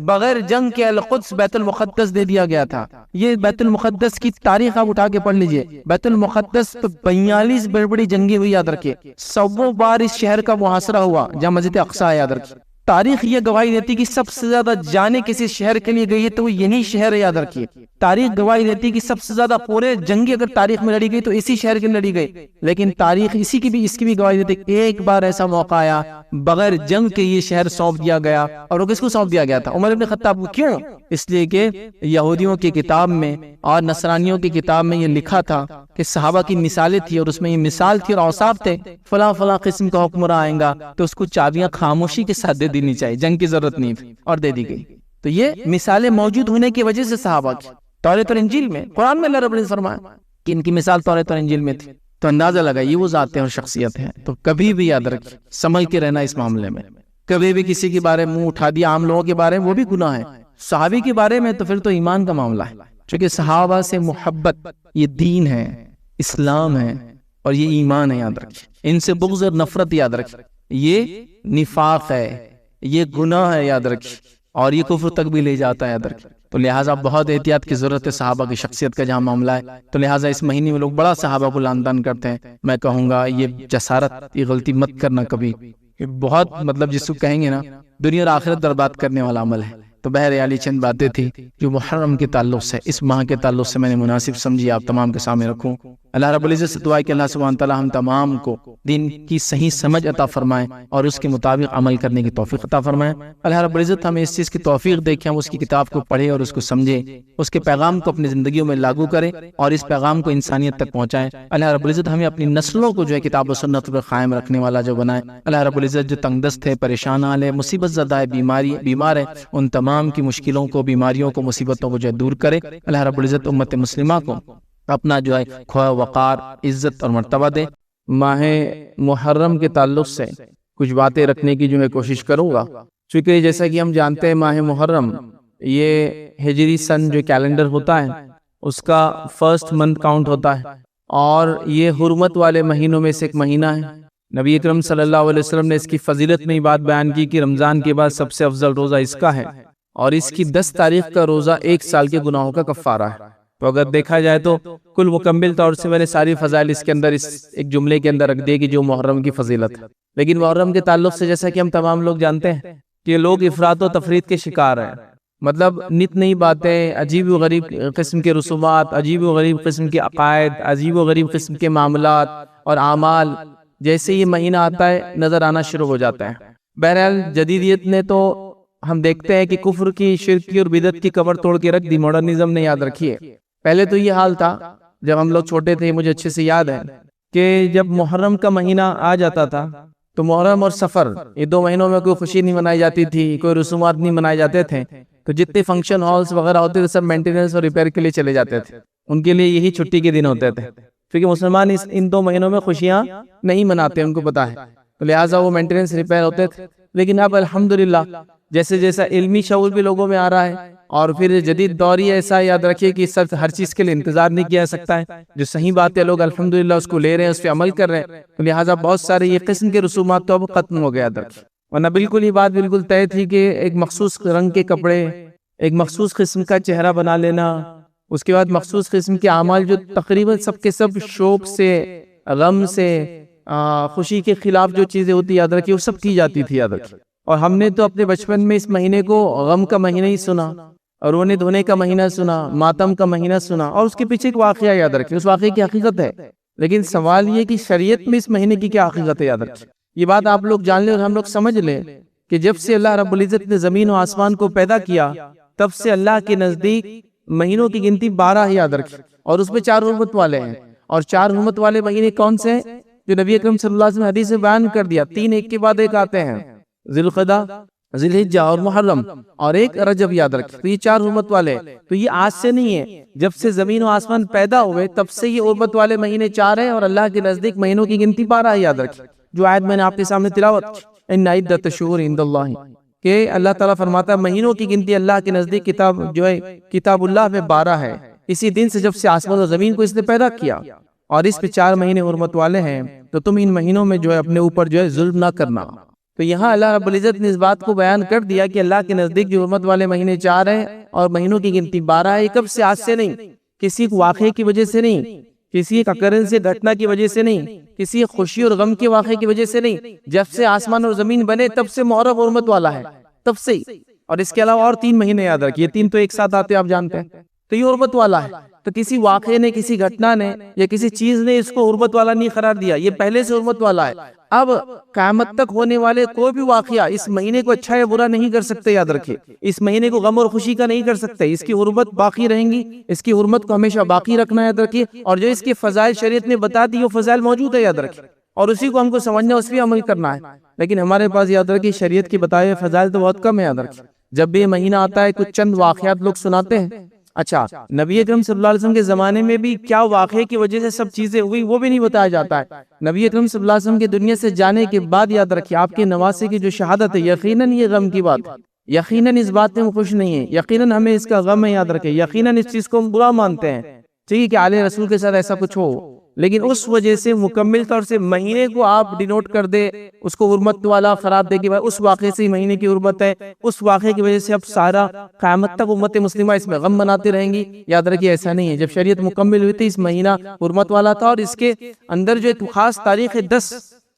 بغیر جنگ کے القدس بیت المقدس دے دیا گیا تھا۔ یہ بیت المقدس کی تاریخ آپ اٹھا کے پڑھ لیجئے، بیت المقدس پہ 42 بڑی بڑی جنگیں ہوئی، یاد رکھیے، 100 بار اس شہر کا محاصرہ ہوا جہاں مسجد اقصی ہے، یاد رکھیے۔ تاریخ یہ گواہی دیتی کہ سب سے زیادہ جانیں کسی شہر کے لیے گئی ہے تو وہ یہی شہر ہے، یاد رکھیے۔ تاریخ گواہی دیتی کہ سب سے زیادہ پورے جنگیں اگر تاریخ میں لڑی گئی تو اسی شہر کے لڑی گئی، لیکن تاریخ اس کی بھی گواہی دیتی کہ ایک بار ایسا موقع آیا بغیر جنگ کے یہ شہر سونپ دیا گیا، اور وہ کس کو سونپ دیا گیا تھا؟ عمر ابن خطاب کو۔ کیوں؟ اس لیے کہ یہودیوں کی کتاب میں اور نصرانیوں کی کتاب میں یہ لکھا تھا کہ صحابہ کی مثالیں تھی، اور اس میں یہ مثال تھی اور اوصاف تھے، فلاں قسم کا حکمراں آئے گا تو اس کو چابیاں خاموشی کے ساتھ دے دینی چاہیے، جنگ کی ضرورت نہیں تھی، اور دے دی گئی۔ تو یہ مثالیں موجود ہونے کی وجہ سے صحابہ کی توریت اور انجیل میں، قرآن میں اللہ رب العزت فرمایا کہ ان کی مثال توریت اور انجیل میں تھی، تو اندازہ لگا یہ وہ ذاتیں اور شخصیت ہیں۔ تو کبھی بھی یاد رکھیں، سمجھ کے رہنا اس معاملے میں، کبھی بھی کسی کے بارے میں منہ اٹھا دیا عام لوگوں کے بارے میں، وہ بھی گناہ ہے۔ صحابی کے بارے میں تو پھر تو ایمان کا معاملہ ہے، چونکہ صحابہ سے محبت یہ دین ہے، اسلام ہے، اور یہ ایمان ہے، یاد رکھیں۔ ان سے بغض اور نفرت، یاد رکھیں، یہ نفاق ہے، یہ گناہ ہے، یاد رکھیں، اور یہ کفر تک بھی لے جاتا ہے، یاد رکھیں۔ تو لہٰذا بہت احتیاط کی ضرورت ہے صحابہ کی شخصیت کا جہاں معاملہ ہے۔ تو لہٰذا اس مہینے میں لوگ بڑا صحابہ کو لعن طعن کرتے ہیں، میں کہوں گا یہ جسارت، یہ غلطی مت کرنا کبھی، یہ بہت جس کو کہیں گے نا دنیا اور آخرت برباد کرنے والا عمل ہے۔ تو بہرحال یہ چند باتیں تھی جو محرم کے تعلق سے، اس ماہ کے تعلق سے میں نے مناسب سمجھی آپ تمام کے سامنے رکھوں۔ اللہ رب العزت سے دعا ہے کہ اللہ سبحانہ تعالیٰ ہم تمام کو دین کی صحیح سمجھ عطا فرمائے اور اس کے مطابق عمل کرنے کی توفیق عطا فرمائے۔ اللہ رب العزت ہمیں اس چیز کی توفیق دے کہ ہم اس کی کتاب کو پڑھیں اور اس کو سمجھیں، اس کے پیغام کو اپنی زندگیوں میں لاگو کریں اور اس پیغام کو انسانیت تک پہنچائیں۔ اللہ رب العزت ہمیں اپنی نسلوں کو جو ہے کتاب و سنت پر قائم رکھنے والا جو بنائے۔ اللہ رب العزت جو تنگ دست ہے، پریشان حال ہے، مصیبت زدہ ہے، بیمار ہے، ان تمام کی مشکلوں کو، بیماریوں کو، مصیبتوں کو جو ہے دور کرے۔ اللہ رب العزت امت مسلمہ کو اپنا جو ہے کھویا وقار، عزت اور مرتبہ دے۔ ماہ محرم کے تعلق سے کچھ باتیں رکھنے کی جو میں کوشش کروں گا، چونکہ جیسا کہ ہم جانتے ہیں ماہ محرم یہ ہجری سن جو کیلنڈر ہوتا ہے اس کا فرسٹ منتھ کاؤنٹ ہوتا ہے، اور یہ حرمت والے مہینوں میں سے ایک مہینہ ہے۔ نبی اکرم صلی اللہ علیہ وسلم نے اس کی فضیلت میں بات بیان کی کہ رمضان کے بعد سب سے افضل روزہ اس کا ہے، اور اس کی 10 تاریخ کا روزہ 1 سال کے گناہوں کا کفارہ ہے۔ تو اگر دیکھا جائے تو کل مکمل طور سے میں نے ساری فضائل اس کے اندر اس ایک جملے کے اندر رکھ دی کہ جو محرم کی فضیلت ہے۔ لیکن محرم کے تعلق سے جیسا کہ ہم تمام لوگ جانتے ہیں کہ لوگ افراط و تفریط کے شکار ہیں، نت نئی باتیں، عجیب و غریب قسم کے رسومات، عجیب و غریب قسم کے عقائد، عجیب و غریب قسم کے معاملات اور اعمال جیسے یہ مہینہ آتا ہے نظر آنا شروع ہو جاتا ہے۔ بہرحال جدیدیت نے تو ہم دیکھتے ہیں کہ کفر کی، شرک کی اور بدعت کی کمر توڑ کے رکھ دی، ماڈرنزم نے، یاد رکھیے۔ پہلے تو یہ حال تھا جب ہم لوگ چھوٹے تھے، مجھے اچھے سے یاد ہے کہ جب محرم کا مہینہ آ جاتا تھا تو محرم اور سفر یہ 2 مہینوں میں کوئی خوشی نہیں منائی جاتی تھی، کوئی رسومات نہیں منائے جاتے تھے، تو جتنے فنکشن ہالز وغیرہ ہوتے تھے سب مینٹیننس اور ریپیئر کے لیے چلے جاتے تھے، ان کے لیے یہی چھٹی کے دن ہوتے تھے، کیونکہ مسلمان ان 2 مہینوں میں خوشیاں نہیں مناتے، ان کو پتا ہے، تو لہٰذا وہ مینٹیننس ریپیئر ہوتے تھے۔ لیکن اب الحمدللہ جیسے جیسا علمی شعور بھی لوگوں میں آ رہا ہے اور پھر جدید دور ہی ایسا یاد رکھیے کہ سب ہر چیز کے لیے انتظار نہیں کیا جا سکتا ہے. جو صحیح بات ہے لوگ الحمدللہ اس کو لے رہے ہیں، اس پہ عمل کر رہے ہیں، تو لہٰذا بہت سارے یہ قسم کے رسومات تو اب ختم ہو گیا در. ورنہ بالکل یہ بات بالکل طے تھی کہ ایک مخصوص رنگ کے کپڑے، ایک مخصوص قسم کا چہرہ بنا لینا، اس کے بعد مخصوص قسم کے اعمال جو تقریباً سب کے سب شوق سے، غم سے، خوشی کے خلاف جو چیزیں ہوتی یاد رکھیے وہ سب کی جاتی تھی یاد رکھیے. اور ہم نے تو اپنے بچپن میں اس مہینے کو غم کا مہینہ ہی سنا، اور رونے دھونے کا مہینہ سنا، ماتم کا مہینہ سنا، اور اس کے پیچھے ایک واقعہ یاد رکھیں، اس واقعے کی حقیقت ہے. لیکن سوال یہ کہ شریعت میں اس مہینے کی کیا حقیقت ہے یاد رکھیں. یہ بات آپ لوگ جان لیں اور ہم لوگ سمجھ لیں کہ جب سے اللہ رب العزت نے زمین و آسمان کو پیدا کیا تب سے اللہ کے نزدیک مہینوں کی گنتی 12 ہے یاد رکھیں، اور اس میں 4 حرمت والے ہیں. اور 4 حرمت والے مہینے کون سے ہیں جو نبی اکرم صلی اللہ علیہ وسلم حدیث میں بیان کر دیا؟ 3 ایک کے بعد ایک آتے ہیں، ذی القعدہ، ذی الحجہ اور محرم، اور ایک رجب یاد رکھیں. تو یہ 4 حرمت والے، تو یہ آج سے نہیں ہے، جب سے زمین و آسمان پیدا ہوئے تب سے یہ حرمت والے مہینے 4 ہیں، اور اللہ کے نزدیک مہینوں کی گنتی 12 ہے یاد رکھیں. جو آیت میں نے آپ کے سامنے تلاوت کی، ان عدۃ الشہور عند اللہ، کہ اللہ تعالیٰ فرماتا ہے مہینوں کی گنتی اللہ کے نزدیک کتاب جو ہے کتاب اللہ میں 12 ہے، اسی دن سے جب سے آسمان و زمین کو اس نے پیدا کیا، اور اس پہ 4 مہینے حرمت والے ہیں. تو تم ان مہینوں میں جو ہے اپنے اوپر جو ہے ظلم نہ کرنا. تو یہاں اللہ رب العزت نے اس بات کو بیان کر دیا کہ اللہ کے نزدیک جو حرمت والے مہینے 4 ہیں اور مہینوں کی گنتی 12 ہے. کب سے؟ آج سے نہیں، کسی واقعے کی وجہ سے نہیں، کسی ایک اکرنس سے گھٹنا کی وجہ سے نہیں، کسی ایک خوشی اور غم کے واقعے کی وجہ سے نہیں، جب سے آسمان اور زمین بنے تب سے محرم حرمت والا ہے، تب سے. اور اس کے علاوہ اور 3 مہینے یاد رکھیے، 3 تو ایک ساتھ آتے آپ جانتے ہیں، تو یہ حرمت والا ہے. تو کسی واقعے نے، کسی گھٹنا نے یا کسی چیز نے اس کو حرمت والا نہیں قرار دیا، یہ پہلے سے حرمت والا ہے. اب قیامت تک ہونے والے کوئی بھی واقعہ اس مہینے کو اچھا یا برا نہیں کر سکتے یاد رکھیں. اس مہینے کو غم اور خوشی کا نہیں کر سکتے، اس کی حرمت باقی رہیں گی، اس کی حرمت کو ہمیشہ باقی رکھنا یاد رکھیے. اور جو اس کے فضائل شریعت نے بتا دی وہ فضائل موجود ہے یاد رکھیں، اور اسی کو ہم کو سمجھنا، اس پہ عمل کرنا ہے. لیکن ہمارے پاس یاد رکھیے شریعت کی بتائے ہوئے فضائل تو بہت کم ہے یاد رکھیں. جب بھی یہ مہینہ آتا ہے کچھ چند واقعات لوگ سناتے ہیں. اچھا، نبی اکرم صلی اللہ علیہ وسلم کے زمانے میں بھی کیا واقعے کی وجہ سے سب چیزیں ہوئی وہ بھی نہیں بتایا جاتا ہے. نبی اکرم صلی اللہ علیہ وسلم کے دنیا سے جانے کے بعد یاد رکھیے آپ کے نواسے کی جو شہادت ہے، یقیناً یہ غم کی بات ہے، یقیناً اس بات میں ہم خوش نہیں ہیں، یقیناً ہمیں اس کا غم ہے یاد رکھیں، یقیناً اس چیز کو ہم برا مانتے ہیں. ٹھیک ہے کہ آل رسول کے ساتھ ایسا کچھ ہو، لیکن اس وجہ سے مکمل طور سے مہینے کو آپ ڈینوٹ کر دے، اس کو حرمت والا قرار دے کہ اس واقعے سے مہینے کی حرمت ہے، اس واقعے کی وجہ سے اب سارا قیامت تک امت مسلمہ اس میں غم مناتے رہیں گی. یاد رکھیے ایسا نہیں ہے. جب شریعت مکمل ہوئی تھی اس مہینہ حرمت والا تھا، اور اس کے اندر جو ایک خاص تاریخ ہے 10،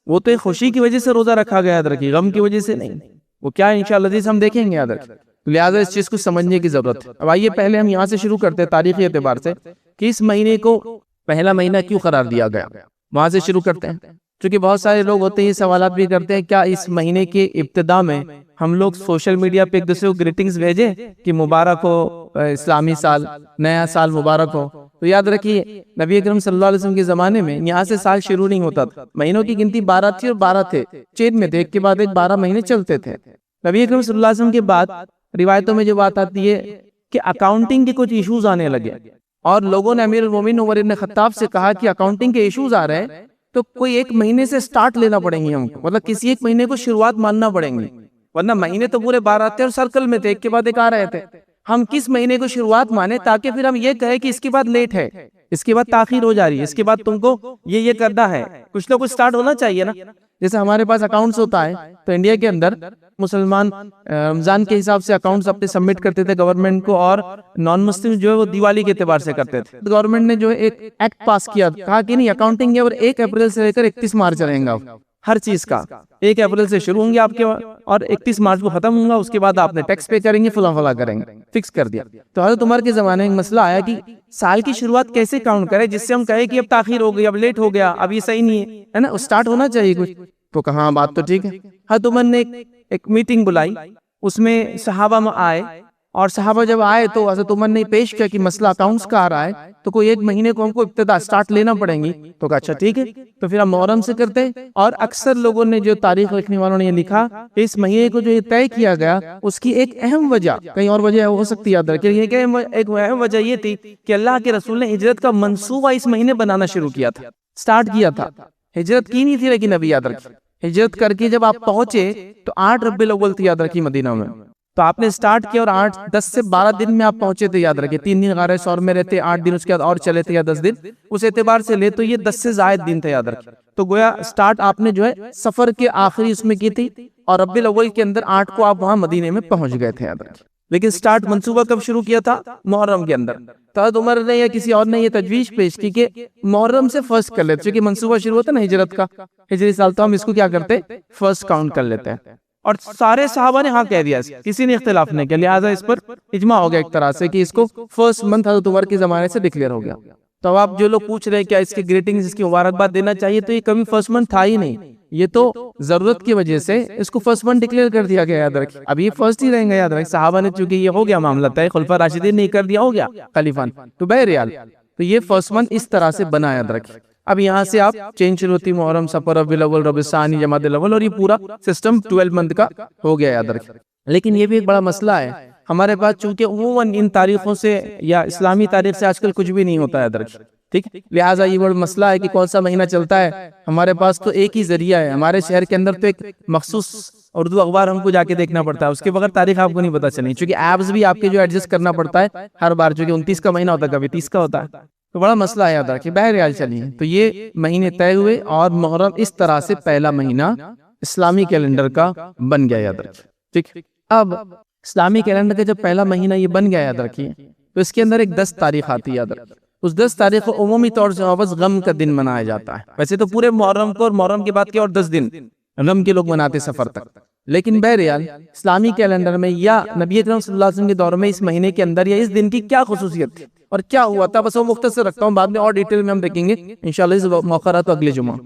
وہ تو ایک خوشی کی وجہ سے روزہ رکھا گیا یاد رکھیے، غم کی وجہ سے نہیں. وہ کیا ہے انشاءاللہ عزیز ہم دیکھیں گے یاد رکھیں. لہٰذا اس چیز کو سمجھنے کی ضرورت ہے. اب آئیے پہلے ہم یہاں سے شروع کرتے ہیں تاریخی اعتبار سے کہ اس مہینے کو پہلا مہینہ کیوں قرار دیا گیا، وہاں سے شروع کرتے ہیں. چونکہ بہت سارے لوگ ہوتے ہیں یہ سوالات بھی کرتے ہیں کیا اس مہینے کے ابتدا میں ہم لوگ سوشل میڈیا پہ ایک دوسرے کو گریٹنگز بھیجیں کہ مبارک ہو اسلامی سال، نیا سال مبارک ہو. تو یاد رکھیے نبی اکرم صلی اللہ علیہ وسلم کے زمانے میں یہاں سے سال شروع نہیں ہوتا تھا. مہینوں کی گنتی 12 تھی اور 12 تھے، چین میں تھے، ایک کے بعد ایک 12 مہینے چلتے تھے. نبی اکرم صلی اللہ علیہ وسلم کے بعد روایتوں میں جو بات آتی ہے کہ اکاؤنٹنگ کے کچھ ایشوز آنے لگے، اور لوگوں نے امیر المومنین عمر بن خطاب سے کہا کہ اکاؤنٹنگ کے ایشوز آ رہے ہیں تو کوئی ایک مہینے سے سٹارٹ لینا پڑیں گے ہم کو، مطلب کسی ایک مہینے کو شروعات ماننا پڑیں گے، ورنہ مہینے تو پورے 12 تھے اور سرکل میں تھے، ایک کے بعد ایک آ رہے تھے. ہم کس مہینے کو شروعات مانے تاکہ پھر ہم یہ کہیں کہ اس کے بعد لیٹ ہے، اس کے بعد تاخیر ہو جا رہی ہے، اس کے بعد تم کو یہ کرنا ہے، کچھ نہ کچھ سٹارٹ ہونا چاہیے نا. جیسے ہمارے پاس اکاؤنٹس ہوتا ہے تو انڈیا کے اندر مسلمان رمضان کے حساب سے اکاؤنٹس اپنے سبمٹ کرتے تھے گورنمنٹ کو، اور نان مسلم جو ہے وہ دیوالی کے اعتبار سے کرتے تھے. گورنمنٹ نے جو ایک ایکٹ پاس کیا، کہا کہ نہیں اکاؤنٹنگ ہے اور 1 اپریل سے لے کر 31 مارچ رہیں گا، ہر چیز کا 1 اپریل سے شروع ہوں گے آپ کے اور 31 مارچ کو ختم ہوں گا، اس کے بعد آپ نے ٹیکس پے کریں گے، فلاں کریں گے، فکس کر دیا. تو حضرت عمر کے زمانے میں مسئلہ آیا کہ سال کی شروعات کیسے کاؤنٹ کرے جس سے ہم کہیں کہ اب تاخیر ہو گئی، اب لیٹ ہو گیا، اب یہ صحیح نہیں ہے نا، اسٹارٹ ہونا چاہیے کچھ. تو کہاں بات تو ٹھیک ہے. حضرت عمر نے ایک میٹنگ بلائی، اس میں صحابہ میں آئے، اور صحابہ جب آئے تو حضرت عمر نے پیش کیا کہ مسئلہ اکاؤنٹس کا آ رہا ہے تو کوئی ایک مہینے کو ہم کو ابتدا سٹارٹ لینا پڑیں گی. تو کہا اچھا ٹھیک ہے، تو پھر ہم محرم سے کرتے ہیں. اور اکثر لوگوں نے جو تاریخ لکھنے والوں نے یہ لکھا کہ اس مہینے کو جو یہ طے کیا گیا اس کی ایک اہم وجہ، کہیں اور وجہ ہو سکتی ہے یاد رکھیے، ایک اہم وجہ یہ تھی کہ اللہ کے رسول نے ہجرت کا منصوبہ اس مہینے بنانا شروع کیا تھا، سٹارٹ کیا تھا. ہجرت کی نہیں تھی لیکن ابھی یاد رکھیے ہجرت کر کے جب آپ پہنچے تو 8 ربیع الاول تھی یاد رکھیے مدینہ میں. تو آپ نے سٹارٹ کیا اور 10 سے 12 دن میں آپ پہنچے تھے، یاد رکھیں 3 دن غار ثور میں رہتے، 8 دن اس کے بعد اور چلے تھے یا 10 دن، اس اعتبار سے لے تو یہ 10 سے زائد دن تھے، یاد رکھیں۔ تو گویا سٹارٹ آپ نے جو ہے سفر کے آخری اس میں کی تھی، اور ربیع الاول کے اندر 8 کو آپ وہاں مدینے میں پہنچ گئے تھے، یاد رکھیں۔ لیکن سٹارٹ منصوبہ کب شروع کیا تھا؟ محرم کے اندر۔ حضرت عمر نے یا کسی اور نے یہ تجویز پیش کی کہ محرم سے فرسٹ کر لیتے، چونکہ منصوبہ شروع ہوتا ہے نا ہجرت کا، ہجری سال، تو ہم اس کو کیا کرتے؟ فرسٹ کاؤنٹ کر لیتے ہیں۔ اور سارے صحابہ نے ہاں کہہ دیا، کسی نے اختلاف نہیں کیا، لہٰذا اس پر اجماع ہو گیا ایک طرح سے کہ اس کو فرسٹ منتھ حضرت عمر کے زمانے سے ڈکلیئر ہو گیا۔ تو اب آپ جو لوگ پوچھ رہے ہیں کیا اس کی گریٹنگز، اس کی مبارکباد دینا چاہیے، تو یہ کبھی فرسٹ منتھ تھا ہی نہیں، یہ تو ضرورت کی وجہ سے اس کو فرسٹ منتھ ڈکلیئر کر دیا گیا، یاد رکھیں۔ اب یہ فرسٹ ہی رہیں گا، یاد رکھیں، صحابہ نے چونکہ یہ ہو گیا معاملہ طے، خلفاء راشدین نے کر دیا، ہو گیا خلیفان، تو بہرحال تو یہ فرسٹ منتھ اس طرح سے بنا، یاد رکھیں۔ اب یہاں سے آپ چینج شروع ہوتی، محرم، صفر، ربیع الاول، ربیع الثانی، جمادی الاول، اور یہ پورا سسٹم 12 منتھ کا ہو گیا، یاد رکھیں۔ لیکن یہ بھی ایک بڑا مسئلہ ہے ہمارے پاس، چونکہ عموماً ان تاریخوں سے یا اسلامی تاریخ سے آج کل کچھ بھی نہیں ہوتا ہے، یاد رکھیں، ٹھیک، لہٰذا یہ بڑا مسئلہ ہے کہ کون سا مہینہ چلتا ہے۔ ہمارے پاس تو ایک ہی ذریعہ ہے، ہمارے شہر کے اندر تو ایک مخصوص اردو اخبار ہم کو جا کے دیکھنا پڑتا ہے، اس کے بغیر تاریخ آپ کو نہیں پتا چلیں، چونکہ ایپس بھی آپ کے جو ایڈجسٹ کرنا پڑتا ہے ہر بار، چونکہ 29 کا مہینہ ہوتا ہے، کبھی 30 کا ہوتا ہے، تو بڑا مسئلہ ہے، یاد رکھیں۔ بہرحال چلیے، تو یہ مہینے طے ہوئے اور محرم اس طرح سے پہلا مہینہ اسلامی کیلنڈر کا بن گیا، یاد رکھیں، ٹھیک۔ اب اسلامی کیلنڈر کا جب پہلا مہینہ یہ بن گیا، یاد رکھیے، تو اس کے اندر ایک 10 تاریخ آتی ہے، یاد رکھیں۔ اس 10 تاریخ کو عمومی طور سے واپس غم کا دن منایا جاتا ہے، ویسے تو پورے محرم کو اور محرم کے بعد کے اور 10 دن غم کے لوگ مناتے سفر تک، لیکن بہرحال اسلامی کیلنڈر میں یا نبی اکرم صلی اللہ علیہ وسلم کے دور میں اس مہینے کے اندر یا اس دن کی کیا خصوصیت تھی اور کیا ہوا تھا، بس وہ مختصر رکھتا ہوں، بعد میں اور ڈیٹیل میں ہم دیکھیں گے انشاءاللہ اس موقع رہا تو اگلے جمعہ۔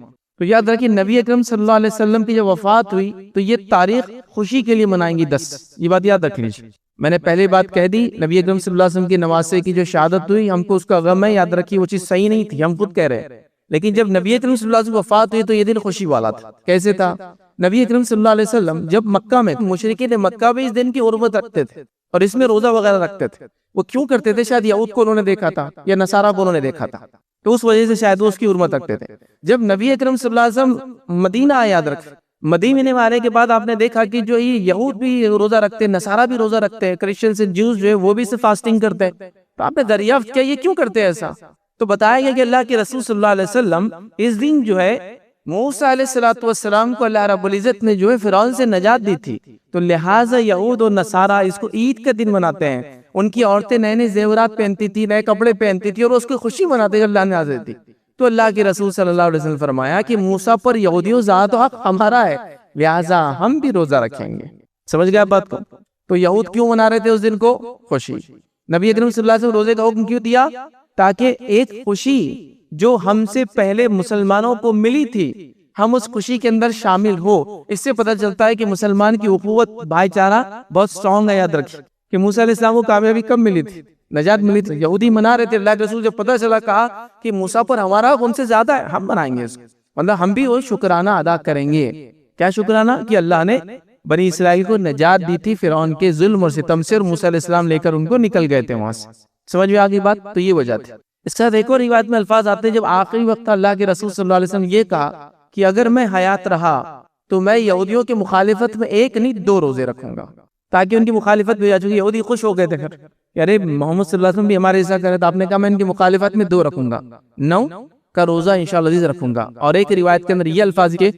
تو یاد رکھیے نبی اکرم صلی اللہ علیہ وسلم کی جب وفات ہوئی تو یہ تاریخ خوشی کے لیے منائیں گی 10، یہ بات یاد رکھ لیجیے۔ میں نے پہلے بات کہہ دی، نبی اکرم صلی اللہ علیہ وسلم کی نواسے کی جو شہادت ہوئی، ہم کو اس کا غم ہے، یاد رکھیے وہ چیز صحیح نہیں تھی، ہم خود کہہ رہے ہیں، لیکن جب نبی اکرم صلی اللہ علیہ وسلم وفات ہوئی تو یہ دن خوشی والا تھا۔ کیسے تھا؟ نبی اکرم صلی اللہ علیہ وسلم جب مکہ میں، مشرکین مکہ بھی اس دن کی حرمت رکھتے تھے اور اس میں روزہ وغیرہ رکھتے تھے۔ وہ کیوں کرتے تھے؟ شاید یہود کو انہوں نے دیکھا تھا یا نصارہ کو انہوں نے دیکھا تھا، تو اس وجہ سے شاید وہ اس کی حرمت رکھتے تھے۔ جب نبی اکرم صلی اللہ علیہ وسلم مدینہ آئے، یاد رکھ، مدینے میں آنے کے بعد آپ نے دیکھا کہ جو یہ یہود بھی روزہ رکھتے ہیں، نصارہ بھی روزہ رکھتے ہیں، کرسچن جوز جو ہے وہ بھی فاسٹنگ کرتے ہیں، تو آپ نے دریافت کیا یہ کیوں کرتے ہیں ایسا؟ تو بتایا گیا کہ اللہ کے رسول صلی اللہ علیہ وسلم اس دن جو ہے موسیٰ علیہ السلام کو اللہ رب العزت نے جو ہے فرعون سے نجات دی تھی، تو لہٰذا یہود اور نصارہ اس کو عید کا دن مناتے ہیں، ان کی عورتیں نئے نئے زیورات پہنتی تھی، نئے کپڑے پہنتی تھی اور اس کی خوشی مناتے ہیں، اللہ نے نازل دی۔ تو اللہ کے رسول صلی اللہ علیہ وسلم فرمایا کہ موسیٰ پر یہودیوں ذات و حق ہمارا ہے، لہٰذا ہم بھی روزہ رکھیں گے۔ سمجھ گئے آپ بات کو؟ تو یہود کیوں منا رہے تھے اس دن کو؟ خوشی۔ نبی اکرم صلی اللہ علیہ وسلم روزے کا حکم کیوں دیا؟ تاکہ ایک خوشی جو ہم سے پہلے مسلمانوں کو ملی تھی ہم اس خوشی کے اندر شامل ہو۔ اس سے پتہ چلتا ہے کہ مسلمان کی اخوت، بھائی چارہ بہت سٹرونگ ہے۔ یاد رکھیں کہ موسیٰ علیہ السلام کو کامیابی کب ملی تھی؟ نجات ملی تھی۔ یہودی منا رہے تھے، اللہ کے رسول جب پتہ چلا کہا کہ موسیٰ پر ہمارا حق ان سے زیادہ ہے، ہم منائیں گے اس کو، مطلب ہم بھی وہ شکرانہ ادا کریں گے۔ کیا شکرانہ؟ کہ اللہ نے بنی اسرائیل کو نجات دی تھی فرعون کے ظلم اور ستم سے، اور موسیٰ علیہ السلام لے کر ان کو نکل گئے تھے وہاں سے۔ سمجھ میں آگئی بات؟ تو یہ وجہ تھی۔ اس کے ساتھ ایک اور روایت میں الفاظ آتے ہیں، جب آخری وقت اللہ کے رسول صلی اللہ علیہ وسلم یہ کہا کہ اگر میں حیات رہا تو میں یہودیوں کی مخالفت میں 1 نہیں 2 روزے رکھوں گا، تاکہ ان کی مخالفت بھی ہو جائے۔ یہودی خوش ہو گئے تھے کہ ارے محمد صلی اللہ علیہ وسلم بھی ہمارے ایسا کرے، تو آپ نے کہا میں ان کی مخالفت میں 2 رکھوں گا، 9 کا روزہ انشاءاللہ عزیز رکھوں گا۔ اور ایک روایت کے اندر یہ الفاظ کے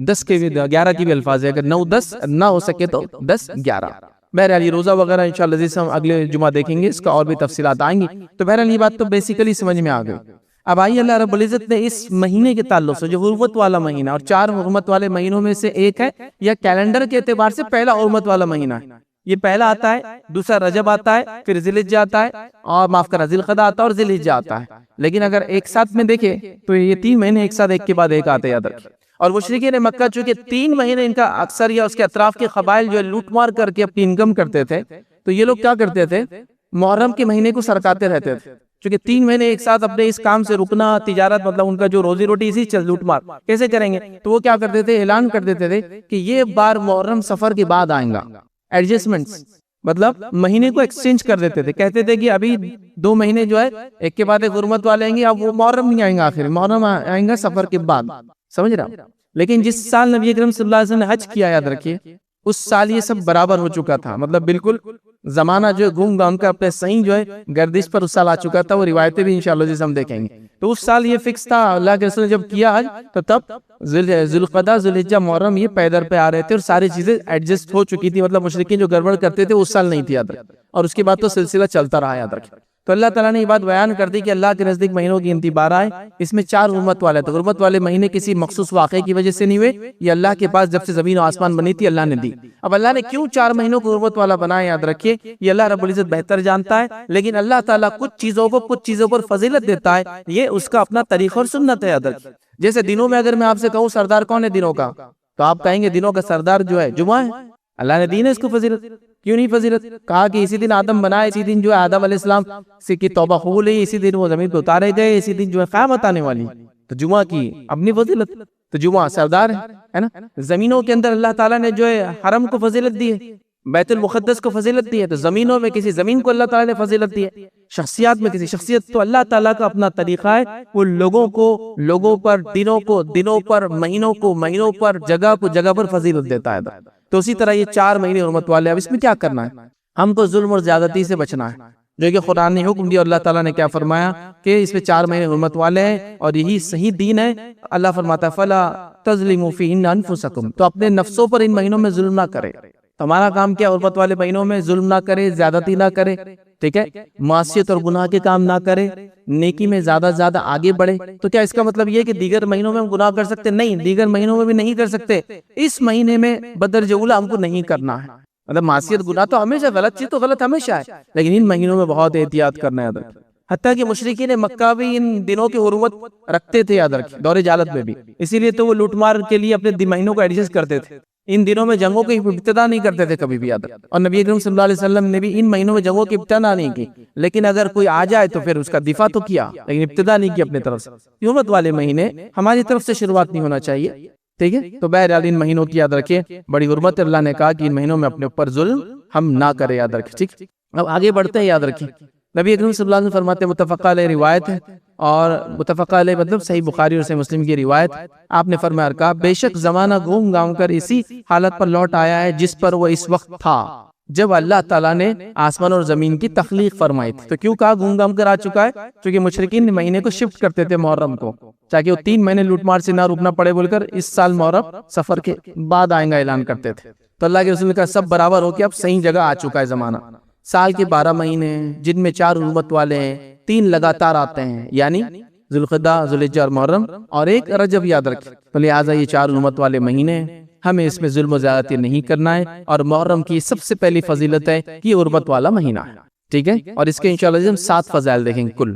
10 کے بھی 11 کی بھی الفاظ ہے، اگر 9 10 نہ ہو سکے تو 10 11۔ بہرحال یہ روزہ وغیرہ انشاءاللہ عزیز ہم اگلے جمعہ دیکھیں گے، اس کا اور بھی تفصیلات آئیں گی۔ تو بہرحال یہ بات تو بیسیکلی سمجھ میں آ گئی۔ اب آئیے اللہ رب العزت نے اس مہینے کے تعلق سے، جو حرمت والا مہینہ اور 4 حرمت والے مہینوں میں سے ایک ہے، یا کیلنڈر کے اعتبار سے پہلا حرمت والا مہینہ ہے، یہ پہلا آتا ہے، دوسرا رجب آتا ہے، پھر ذی الحجہ آتا ہے، اور معاف کرنا ذی القعدہ آتا ہے، اور ذی الحجہ آتا ہے۔ لیکن اگر ایک ساتھ میں دیکھیں تو یہ 3 مہینے ایک ساتھ ایک کے بعد ایک آتے، یاد رکھیں۔ اور مشرکین مکہ چونکہ 3 مہینے ان کا اکثر یا اس کے اطراف کے قبائل جو لوٹ مار کر کے اپنی انکم کرتے تھے، تو یہ لوگ کیا کرتے تھے؟ محرم کے مہینے کو سرکاتے رہتے تھے، چونکہ 3 مہینے ایک ساتھ اپنے اس کام سے رکنا، تجارت مطلب ان کا جو روزی روٹی اسی چل لوٹ مار کیسے کریں گے، تو وہ کیا کرتے تھے؟ اعلان کر دیتے تھے کہ یہ بار محرم سفر کے بعد آئیں گا۔ ایڈجسٹمنٹس مطلب مہینے کو ایکسچینج کر دیتے تھے، کہتے تھے کہ ابھی 2 مہینے جو ہے ایک کے بعد ایک حرمت والے آئیں گے، اب وہ محرم نہیں آئیں گا، آخر محرم آئیں گا سفر کے بعد۔ سمجھ رہا؟ لیکن جس سال نبی اکرم صلی اللہ علیہ وسلم نے حج کیا، یاد رکھیے اس سال یہ سب برابر ہو چکا تھا، مطلب بالکل زمانہ جو ہے گھوم گھام کا اپنے صحیح جو ہے گردش پر اس سال آ چکا تھا. وہ روایتیں بھی انشاءاللہ جیسے ہم دیکھیں گے. تو اس سال یہ فکس تھا، اللہ کے رسول نے جب کیا حج تو تب ذوالقعدہ ذوالحجہ محرم یہ پیدر پہ آ رہے تھے اور ساری چیزیں ایڈجسٹ ہو چکی تھی. مطلب مشرکین جو گڑبڑ کرتے تھے اس سال نہیں تھی یاد رکھ، اور اس کے بعد تو سلسلہ چلتا رہا یاد رکھ. تو اللہ تعالیٰ نے یہ بات بیان کر دی کہ اللہ کے نزدیک مہینوں کی گنتی 12 ہے. اس میں 4 حرمت والے تھے. حرمت والے مہینے کسی مخصوص واقعے کی وجہ سے نہیں ہوئے، یہ اللہ کے پاس جب سے زمین و آسمان بنی تھی اللہ نے دی. اب اللہ نے کیوں 4 مہینوں کو حرمت والا بنایا یاد رکھیے، یہ اللہ رب العزت بہتر جانتا ہے. لیکن اللہ تعالیٰ کچھ چیزوں پر فضیلت دیتا ہے، یہ اس کا اپنا طریقہ اور سنت ہے یاد رکھیے. جیسے دنوں میں اگر میں آپ سے کہوں سردار کون ہے دنوں کا، تو آپ کہیں گے دنوں کا سردار جو ہے جمعہ ہے. اللہ نے دی نا اس کو فضیلت. کیوں نہیں فضیلت؟ کہا کہ اسی دن آدم بنائے، اسی دن جو ہے آدم علیہ السلام سے کی توبہ قبول ہوئی، اسی دن وہ زمین پہ اتارے گئے، اسی دن جو ہے قیامت آنے والی. تو جمعہ کی اپنی فضیلت، تو جمعہ سردار ہے نا. زمینوں کے اندر اللہ تعالیٰ نے جو ہے حرم کو فضیلت دی ہے، بیت المقدس کو فضیلت دی ہے. تو زمینوں میں کسی زمین کو اللہ تعالیٰ نے فضیلت دی ہے، شخصیات میں کسی شخصیت. تو اللہ تعالیٰ کا اپنا طریقہ ہے، وہ لوگوں پر دنوں پر مہینوں پر جگہ پر فضیلت دیتا ہے. تو اسی طرح یہ 4 مہینے حرمت والے. اب اس میں کیا کرنا ہے؟ ہم کو ظلم اور زیادتی سے بچنا ہے، جو کہ قرآن نے حکم دیا. اللہ تعالیٰ نے کیا فرمایا کہ اس میں 4 مہینے حرمت والے ہیں اور یہی صحیح دین ہے. اللہ فرماتا ہے فَلَا تَظْلِمُوا فِيهِنَّ أَنفُسَكُمْ، تو اپنے نفسوں پر ان مہینوں میں ظلم نہ کرے. ہمارا کام کیا؟ حرمت والے مہینوں میں ظلم نہ کرے، زیادتی نہ کرے، ٹھیک ہے، معصیت اور گناہ کے کام نہ کرے، نیکی میں زیادہ آگے بڑھے. تو کیا اس کا مطلب یہ کہ دیگر مہینوں میں ہم گناہ کر سکتے؟ نہیں، دیگر مہینوں میں بھی نہیں کر سکتے. اس مہینے میں بدرجہ اولی ہم کو نہیں کرنا ہے. مطلب معصیت گناہ تو ہمیشہ غلط چیز تو غلط ہمیشہ ہے، لیکن ان مہینوں میں بہت احتیاط کرنا ہے. حتیٰ کہ مشرکین مکہ بھی ان دنوں کی حرمت رکھتے تھے یاد رکھیں، دور جہالت میں بھی. اسی لیے تو وہ لوٹ مار کے لیے اپنے مہینوں کو ایڈجسٹ کرتے تھے. ان دنوں میں جنگوں کی ابتدا نہیں کرتے تھے کبھی بھی یاد رکھیں. اور نبی اکرم صلی اللہ علیہ وسلم نے بھی ان مہینوں میں جنگوں کی ابتدا نہیں کی. لیکن اگر کوئی آ جائے تو پھر اس کا دفاع تو کیا، لیکن ابتدا نہیں کی اپنے طرف سے. حرمت والے مہینے ہماری طرف سے شروعات نہیں ہونا چاہیے، ٹھیک ہے. تو بہرحال ان مہینوں کی یاد رکھیں بڑی حرمت. اللہ نے کہا کہ ان مہینوں میں اپنے اوپر ظلم ہم نہ کرے یاد رکھیں. ٹھیک، اب آگے بڑھتے ہیں. یاد رکھیں نبی اکرم صلی اللہ علیہ وسلم فرماتے ہیں، متفق علیہ روایت ہے، اور متفق علیہ مطلب صحیح بخاری اور صحیح مسلم کی روایت. آپ نے فرمایا کہا بے شک زمانہ گھوم گاؤں کر اسی حالت پر لوٹ آیا ہے جس پر وہ اس وقت تھا جب اللہ تعالیٰ نے آسمان اور زمین کی تخلیق فرمائی تھی. تو کیوں کہا گھوم گام کر آ چکا ہے؟ کیونکہ مشرکین مہینے کو شفٹ کرتے تھے محرم کو، تاکہ وہ 3 مہینے لوٹ مار سے نہ رکنا پڑے بول کر اس سال محرم سفر کے بعد آئیں گا اعلان کرتے تھے. تو اللہ کے رسول نے کہا سب برابر ہو کے اب صحیح جگہ آ چکا ہے زمانہ. سال کے 12 مہینے جن میں 4 حرمت والے ہیں، 3 لگاتار آتے ہیں، یعنی ذوالقعدہ، ذوالحجہ اور محرم، اور 1 رجب یاد رکھیں. تو لہٰذا یہ 4 حرمت والے مہینے ہیں، ہمیں اس میں ظلم و زیادتی نہیں کرنا ہے. اور محرم کی سب سے پہلی فضیلت ہے کہ یہ حرمت والا مہینہ ہے، ٹھیک ہے. اور اس کے انشاءاللہ ہم 7 فضائل دیکھیں گے کل،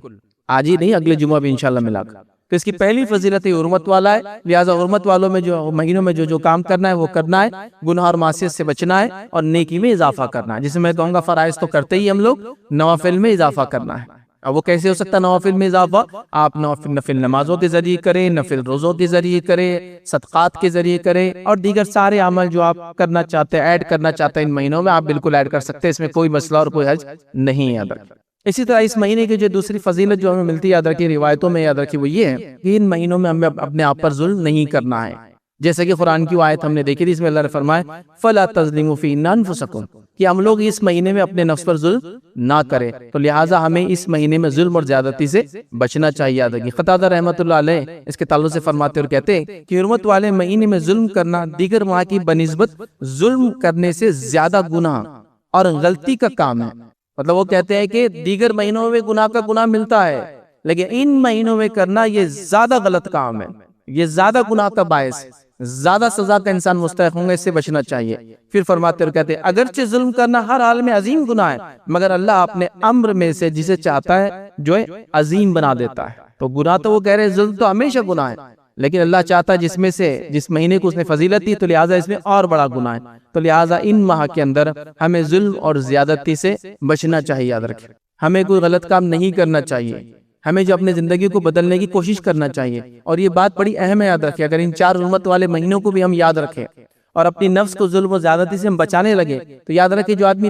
آج ہی نہیں اگلے جمعہ بھی انشاءاللہ ملا کر. تو اس کی پہلی فضیلت حرمت والا ہے. لہٰذا حرمت والوں میں جو مہینوں میں جو کام کرنا ہے وہ کرنا ہے، گناہ اور معصیت سے بچنا ہے اور نیکی میں اضافہ کرنا ہے. جسے میں کہوں گا فرائض تو کرتے ہی ہم لوگ، نوافل میں اضافہ کرنا ہے. اب وہ کیسے ہو سکتا ہے نوافل میں اضافہ؟ آپ نفل نمازوں کے ذریعے کریں، نفل روزوں کے ذریعے کریں، صدقات کے ذریعے کریں، اور دیگر سارے عمل جو آپ کرنا چاہتے ہیں، ایڈ کرنا چاہتے ہیں ان مہینوں میں، آپ بالکل ایڈ کر سکتے ہیں. اس میں کوئی مسئلہ اور کوئی حرج نہیں ہے. یاد رکھیں اسی طرح اس مہینے کی جو دوسری فضیلت جو ہمیں ملتی ہے یاد رکھیں روایتوں میں، یاد رکھیں وہ یہ ہے کہ ان مہینوں میں ہمیں اپنے آپ پر ظلم نہیں کرنا ہے. جیسے کہ قرآن کی آیت ہم نے دیکھی تھی، اس میں اللہ نے فرمایا فَلَا تَظْلِمُوا فِيهِنَّ أَنفُسَكُمْ، کہ ہم لوگ اس مہینے میں اپنے نفس پر ظلم نہ کریں. تو لہٰذا ہمیں اس مہینے میں ظلم اور زیادتی سے بچنا چاہیے. یاد رکھیں قتادہ رحمۃ اللہ علیہ اس کے تعلق سے فرماتے اور کہتے ہیں کہ حرمت والے مہینے میں ظلم کرنا دیگر ماہ کی بنسبت ظلم کرنے سے زیادہ گناہ اور غلطی کا کام ہے. مطلب وہ کہتے ہیں کہ دیگر مہینوں میں گناہ کا گناہ ملتا ہے، لیکن ان مہینوں میں کرنا یہ زیادہ غلط کام ہے، یہ زیادہ گناہ کا باعث، زیادہ سزا کا انسان مستحق ہوں گے، اس سے بچنا چاہیے. پھر فرماتے اور کہتے ہیں اگرچہ ظلم کرنا ہر حال میں عظیم گناہ ہے، مگر اللہ اپنے امر میں سے جسے چاہتا ہے جو ہے عظیم بنا دیتا ہے. تو گناہ تو وہ کہہ رہے ہیں ظلم تو ہمیشہ گناہ ہے، لیکن اللہ چاہتا ہے جس میں سے جس مہینے کو اس نے فضیلت دی تو لہٰذا اس میں اور بڑا گناہ ہے. تو لہٰذا ان ماہ کے اندر ہمیں ظلم اور زیادتی سے بچنا چاہیے. یاد رکھیں ہمیں کوئی غلط کام نہیں کرنا چاہیے، ہمیں جو اپنے زندگی کو بدلنے کی کوشش کرنا چاہیے. اور یہ بات بڑی اہم ہے، یاد رکھیں اگر ان 4 حرمت والے مہینوں کو بھی ہم یاد رکھیں اور اپنی نفس کو ظلم و زیادتی سے ہم بچانے لگے، تو یاد رکھیں جو آدمی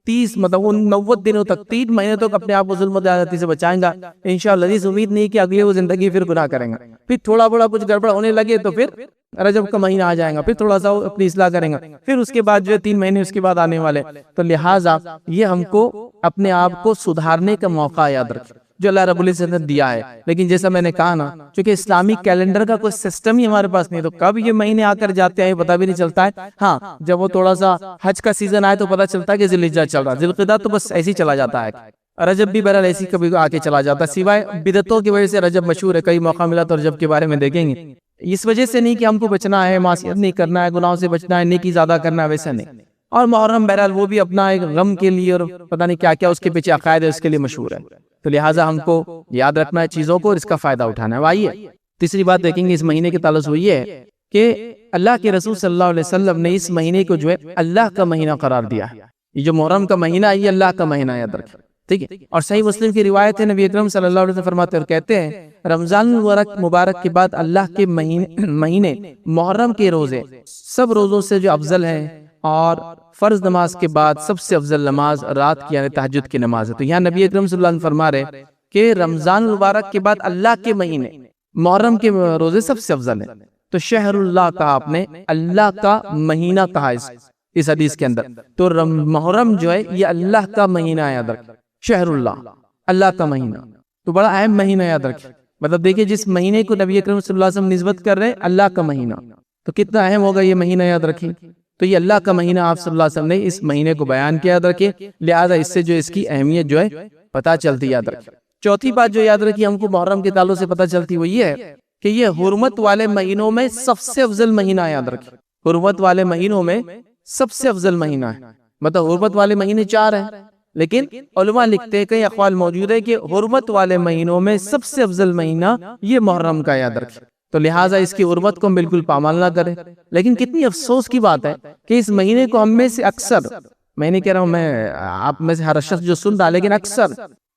30 مطلب 90 دنوں تک 3 مہینے تک اپنے آپ کو ظلم و زیادتی سے بچائیں گا، انشاءاللہ اس امید نہیں کہ اگلی وہ زندگی پھر گناہ کریں گا. پھر تھوڑا بڑا کچھ گڑبڑ ہونے لگے تو پھر رجب کا مہینہ آ جائے گا، پھر تھوڑا سا اپنی اصلاح کریں گا، پھر اس کے بعد جو ہے 3 مہینے اس کے بعد آنے والے. تو لہٰذا یہ ہم کو اپنے آپ کو سدھارنے کا موقع یاد رکھیں جو اللہ رب العزت نے دیا ہے. لیکن جیسا میں نے کہا نا، چونکہ اسلامک کیلنڈر کا کوئی سسٹم ہی ہمارے پاس نہیں، تو کب یہ مہینے آ کر جاتے ہیں پتہ بھی نہیں چلتا ہے. ہاں جب وہ تھوڑا سا حج کا سیزن آئے تو پتہ چلتا ہے کہ ذی الحجہ چل رہا ہے، ذی القعدہ تو بس ایسے ہی چلا جاتا ہے. رجب بھی بہرحال ایسی کبھی آ کے چلا جاتا ہے، سوائے بدعتوں کی وجہ سے رجب مشہور ہے. کئی موقع ملا تو رجب کے بارے میں دیکھیں گے. اس وجہ سے نہیں کہ ہم کو بچنا ہے، معصیت نہیں کرنا ہے، گناہوں سے بچنا ہے، نیکی زیادہ کرنا ہے، ویسا نہیں. اور محرم بہرحال وہ بھی اپنا ایک غم کے لیے اور پتہ نہیں کیا کیا اس کے پیچھے عقائد ہے، اس کے لیے مشہور ہے. تو لہٰذا ہم کو یاد رکھنا ہے چیزوں کو اور اس کا فائدہ اٹھانا ہے. آئیے تیسری بات دیکھیں گے اس مہینے کے تعلق سے، یہ ہے کہ اللہ کے رسول صلی اللہ علیہ وسلم نے اس مہینے کو جو ہے اللہ کا مہینہ قرار دیا ہے. یہ جو محرم کا مہینہ ہے یہ اللہ کا مہینہ یاد رکھیں، ٹھیک ہے. اور صحیح مسلم کی روایت ہے، نبی اکرم صلی اللہ علیہ وسلم فرماتے اور کہتے ہیں رمضان مبارک کے بعد اللہ کے مہینے محرم کے روزے سب روزوں سے جو افضل ہیں، اور فرض نماز کے بعد سب سے افضل نماز رات کی یعنی تہجد کی نماز ہے. تو یہاں نبی اکرم صلی اللہ علیہ وسلم فرما رہے کہ رمضان مبارک کے بعد اللہ کے مہینے محرم کے روزے سب سے افضل ہیں. تو شہر اللہ کہا آپ نے، اللہ کا مہینہ کہا اس حدیث کے اندر. تو محرم جو ہے یہ اللہ کا مہینہ یاد رکھیں، شہر اللہ، اللہ کا مہینہ. تو بڑا اہم مہینہ یاد رکھیں. مطلب دیکھیں جس مہینے کو نبی اکرم صلی اللہ علیہ وسلم نسبت کر رہے ہیں اللہ کا مہینہ، تو کتنا اہم ہوگا یہ مہینہ یاد رکھیں. تو یہ اللہ کا مہینہ آپ صلی اللہ علیہ وسلم نے اس مہینے کو بیان کیا، یاد رکھیں. لہٰذا اس سے جو اس کی اہمیت جو ہے پتہ چلتی، یاد رکھیں. چوتھی بات جو یاد رکھی ہم کو محرم کے تعلق سے پتہ چلتی وہ یہ ہے کہ یہ حرمت والے مہینوں میں سب سے افضل مہینہ یاد رکھیں. حرمت والے مہینوں میں سب سے افضل مہینہ ہے. مطلب حرمت والے مہینے 4 ہیں، لیکن علماء لکھتے ہیں، کئی اقوال موجود ہے کہ حرمت والے مہینوں میں سب سے افضل مہینہ یہ محرم کا یاد رکھیں. تو لہٰذا اس کی حرمت کو ہم بالکل پامال نہ کریں. لیکن کتنی افسوس کی بات ہے کہ اس مہینے کو ہم میں سے اکثر، میں نہیں کہہ رہا ہوں میں آپ میں سے ہر شخص جو سن رہا، لیکن اکثر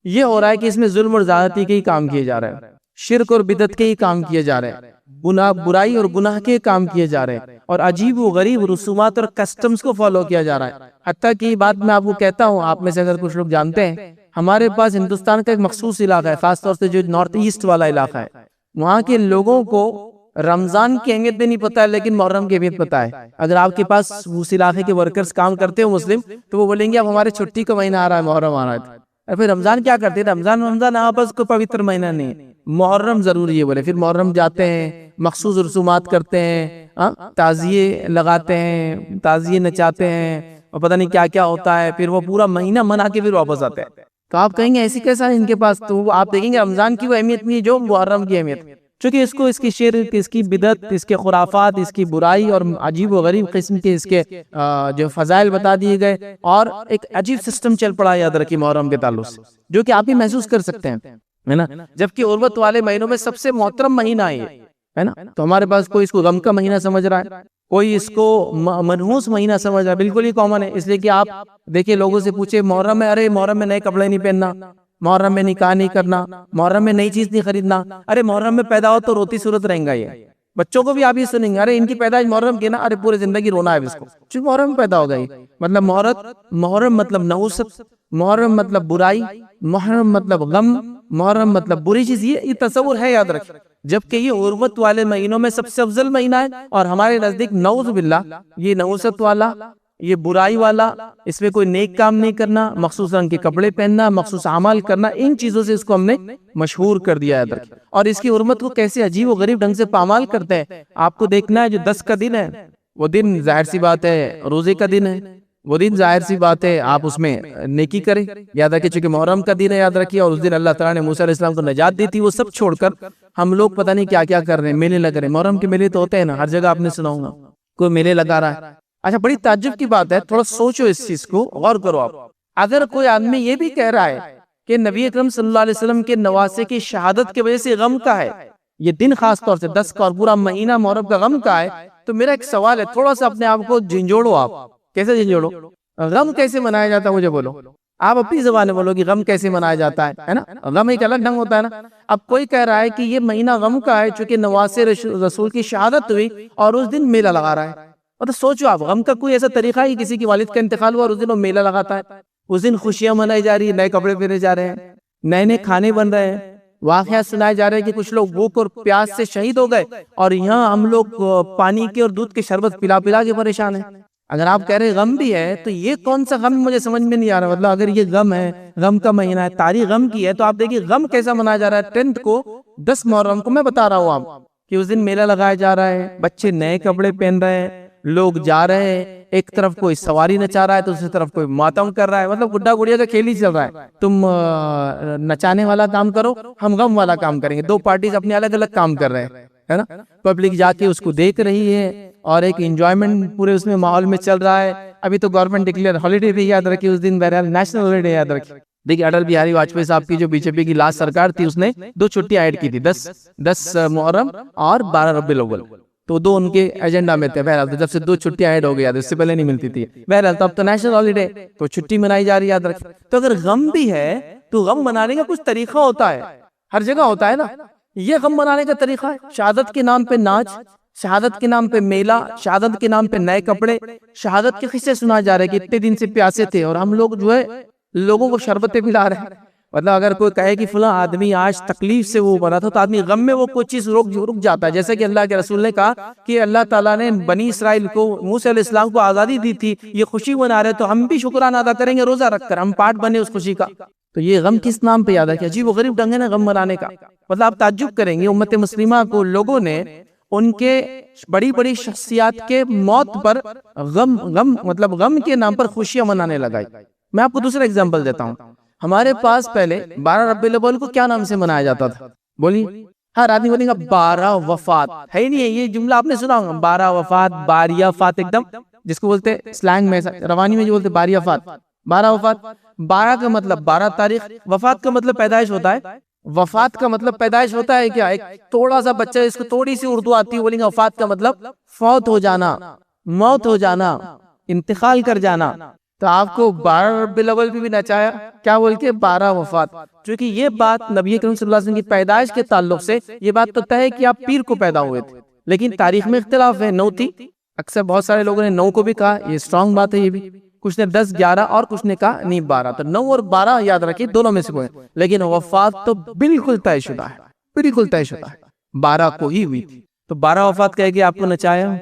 یہ ہو رہا ہے کہ اس میں ظلم اور زیادتی کے ہی کام کیے جا رہے ہیں، شرک اور بدعت کے ہی کام کیے جا رہے ہیں، برائی اور گناہ کے کام کیے جا رہے ہیں، اور عجیب و غریب رسومات اور کسٹمز کو فالو کیا جا رہا ہے. حتیٰ کہ یہ بات میں آپ کو کہتا ہوں، آپ میں سے اگر کچھ لوگ جانتے ہیں، ہمارے پاس ہندوستان کا ایک مخصوص علاقہ ہے، خاص طور سے جو نارتھ ایسٹ والا علاقہ ہے، وہاں کے لوگوں کو رمضان کی اہمیت بھی نہیں پتا ہے لیکن محرم کی اہمیت پتا ہے. اگر آپ کے پاس اس علاقے کے ورکرز کام کرتے ہو مسلم، تو وہ بولیں گے اب ہمارے چھٹی کا مہینہ آ رہا ہے، محرم آ رہا ہے. اور پھر رمضان کیا کرتے ہیں؟ رمضان آپس کو پوتر مہینہ نہیں، محرم ضروری ہے بولے. پھر محرم جاتے ہیں، مخصوص رسومات کرتے ہیں، تعزیے لگاتے ہیں، تعزیے نچاتے ہیں، اور پتہ نہیں کیا کیا ہوتا ہے. پھر وہ پورا مہینہ منا کے پھر واپس آتے ہیں. تو آپ کہیں گے ایسی کیسا ہے ان کے پاس؟ تو آپ دیکھیں گے رمضان کی وہ اہمیت نہیں ہے جو محرم کی اہمیت، چونکہ اس کو اس کی شرک، اس کی بدعت، اس کے خرافات، اس کی برائی اور عجیب و غریب قسم کے اس کے جو فضائل بتا دیے گئے، اور ایک عجیب سسٹم چل پڑا یاد رکھیں محرم کے تعلق سے، جو کہ آپ بھی محسوس کر سکتے ہیں، ہے نا. جبکہ حرمت والے مہینوں میں سب سے محترم مہینہ ہے نا. تو ہمارے پاس کوئی اس کو غم کا مہینہ سمجھ رہا ہے، کوئی اس کو منحوس مہینہ سمجھ رہا ہے. بالکل ہی کامن ہے. اس لیے کہ آپ دیکھیں لوگوں سے پوچھے محرم میں، ارے محرم میں نئے کپڑے نہیں پہننا، محرم میں نکاح نہیں کرنا، محرم میں نئی چیز نہیں خریدنا، ارے محرم میں پیدا ہو تو روتی صورت رہیں گا. یہ بچوں کو بھی آپ یہ سنیں گے، ارے ان کی پیدائش محرم کی نا، ارے پورے زندگی رونا ہے اس کو، چونکہ محرم میں پیدا ہو گئی. مطلب محرم مطلب نحوست، محرم مطلب برائی، محرم مطلب غم، محرم مطلب بری چیز. یہ تصور ہے یاد رکھیں. جبکہ یہ حرمت والے مہینوں میں سب سے افضل مہینہ ہے، اور ہمارے نزدیک نعوذ باللہ یہ نحوست والا، یہ برائی والا، اس میں کوئی نیک کام نہیں کرنا، مخصوص رنگ کے کپڑے پہننا، مخصوص اعمال کرنا، ان چیزوں سے اس کو ہم نے مشہور کر دیا ہے. اور اس کی حرمت کو کیسے عجیب و غریب ڈھنگ سے پامال کرتے ہیں. آپ کو دیکھنا ہے جو 10 کا دن ہے، وہ دن ظاہر سی بات ہے روزے کا دن ہے، وہ دن ظاہر سی بات ہے آپ اس میں نیکی کریں. یاد رکھیں چونکہ محرم کا دن ہے، یاد رکھیے، اور اس دن اللہ تعالیٰ نے موسیٰ علیہ السلام کو نجات دی تھی. وہ سب چھوڑ کر ہم لوگ پتہ نہیں کیا کیا کر رہے ہیں، میلے لگ رہے ہیں. محرم کے میلے تو ہوتے ہیں نا، ہر جگہ آپ نے سنا ہوگا کوئی میلے لگا رہا ہے. اچھا بڑی تعجب کی بات ہے، تھوڑا سوچو اس چیز کو، غور کرو آپ. اگر کوئی آدمی یہ بھی کہہ رہا ہے کہ نبی اکرم صلی اللہ علیہ وسلم کے نواسے کی شہادت کی وجہ سے غم کا ہے یہ دن، خاص طور سے 10 کا اور پورا مہینہ محرم کا غم کا ہے، تو میرا ایک سوال ہے، تھوڑا سا اپنے آپ کو جھنجھوڑو. آپ کیسے جھنجھوڑو؟ غم کیسے منایا جاتا ہے مجھے بولو. آپ اپنی زبان میں بولو کہ غم کیسے منایا جاتا ہے نا. غم ایک الگ ڈھنگ ہوتا ہے نا. اب کوئی کہہ رہا ہے کہ یہ مہینہ غم کا ہے چونکہ نواسے رسول کی شہادت ہوئی اور اس دن میلہ لگا رہا ہے. مطلب سوچو آپ، غم کا کوئی ایسا طریقہ ہے کسی کی والد کا انتقال ہوا اور اس دن وہ میلہ لگاتا ہے، اس دن خوشیاں منائی جا رہی ہیں، نئے کپڑے پہنے جا رہے ہیں، نئے نئے کھانے بن رہے ہیں، واقعات سنائے جا رہے ہیں کہ کچھ لوگ بھوک اور پیاس سے شہید ہو گئے اور یہاں ہم لوگ پانی کے اور دودھ کے شربت پلا پلا کے پریشان ہیں۔ اگر آپ کہہ رہے غم بھی ہے تو یہ کون سا غم مجھے سمجھ میں نہیں آ رہا۔ مطلب اگر یہ غم ہے، غم کا مہینہ ہے، تاریخ غم کی ہے، تو آپ دیکھیے غم کیسا منایا جا رہا ہے۔ 10 کو 10 محرم کو میں بتا رہا ہوں آپ کہ اس دن میلہ لگایا جا رہا ہے، بچے نئے کپڑے پہن رہے ہیں، لوگ جا رہے ہیں، ایک طرف کوئی سواری نچا رہا ہے تو دوسری طرف کوئی ماتم کر رہا ہے۔ مطلب گڈا گڑیا کا کھیل ہی چل رہا ہے۔ تم نچانے والا کام کرو، ہم غم والا کام کریں گے۔ دو پارٹیز اپنے الگ الگ کام کر رہے ہیں، ہے نا۔ پبلک جا کے اس کو دیکھ رہی ہے اور ایک انجوائمنٹ پورے اس میں ماحول میں چل رہا ہے۔ ابھی تو گورنمنٹ ڈکلیئر ہالیڈے بھی یاد رکھی اس دن، بہرحال نیشنل ہالیڈے یاد رکھی۔ دیکھیے اٹل بہاری واجپئی صاحب کی جو بی جے پی کی لاسٹ سرکار تھی، اس نے 2 چھٹیاں ایڈ کی تھی، 10 محرم اور 12 ربیع الاول، تو 2 ان کے ایجنڈا میں تھے۔ بہرحال جب سے 2 چھٹیاں ایڈ ہو گیا، اس سے پہلے نہیں ملتی تھی۔ بہرحال تو اب تو نیشنل ہالیڈے، تو چھٹی منائی جا رہی ہے، یاد رکھ۔ تو اگر غم بھی ہے تو غم منانے کا کچھ طریقہ ہوتا ہے، ہر جگہ ہوتا ہے نا۔ یہ غم منانے کا طریقہ ہے، شہادت کے نام پہ ناچ، شہادت کے نام پہ میلہ، شہادت کے نام پہ نئے کپڑے، شہادت کے قصے سنا جا رہے کہ اتنے دن سے پیاسے تھے اور ہم لوگ جو ہے لوگوں کو شربتیں پلا رہے ہیں۔ مطلب اگر کوئی کہے کہ فلاں آدمی آج تکلیف سے وہ بنا تھا، تو آدمی غم میں وہ کوئی چیز رک جاتا ہے۔ جیسے کہ اللہ کے رسول نے کہا کہ اللہ تعالیٰ نے بنی اسرائیل کو، موسیٰ علیہ السلام کو آزادی دی تھی، یہ خوشی منا رہے تو ہم بھی شکرانہ ادا کریں گے روزہ رکھ کر، ہم پارٹ بنے اس خوشی کا۔ تو یہ غم کس نام پہ یاد ہے کہ عجیب و غریب ڈھنگ ہے نا غم منانے کا۔ مطلب آپ تعجب کریں گے، امت مسلمہ کو لوگوں نے ان کے بڑی بڑی شخصیات کے موت پر غم کے نام پر خوشیاں منانے لگائی۔ میں آپ کو دوسرا اگزامپل دیتا ہوں۔ ہمارے پاس پہلے 12 ربیع الاول کو کیا نام سے منایا جاتا تھا؟ بولیے۔ ہر آدمی بولے گا 12 وفات، ہے ہی نہیں ہے یہ جملہ آپ نے سنا ہوگا، 12 وفات، باریہ فات، ایک دم جس کو بولتے سلینگ میں، روانی میں جو بولتے باریہ فات، 12 وفات۔ 12 کا مطلب 12 تاریخ، وفات کا مطلب پیدائش ہوتا ہے۔ وفات کا مطلب پیدائش ہوتا ہے کیا؟ ایک تھوڑا سا بچہ اس کو تھوڑی سی اردو آتی ہے، بولیں گا وفات کا مطلب فوت ہو جانا، موت ہو جانا، انتقال کر جانا۔ تو آپ کو 12 ربیع الاول بھی نچایا کیا بول کے 12 وفات، چونکہ یہ بات نبی کریم صلی اللہ علیہ وسلم کی پیدائش کے تعلق سے یہ بات تو طے ہے کہ آپ پیر کو پیدا ہوئے تھے، لیکن تاریخ میں اختلاف ہے۔ 9 تھی، اکثر بہت سارے لوگوں نے 9 کو بھی کہا، یہ اسٹرانگ بات ہے یہ بھی، کچھ نے 10 11 اور کچھ نے کہا نہیں 12، تو 9 اور 12 یاد رکھیے، دونوں میں سے کوئی، لیکن وفات تو بالکل طے شدہ ہے، بالکل طے شدہ ہے، 12 کو ہی ہوئی تھی۔ تو 12 وفات کہہ کے آپ کو نچایا،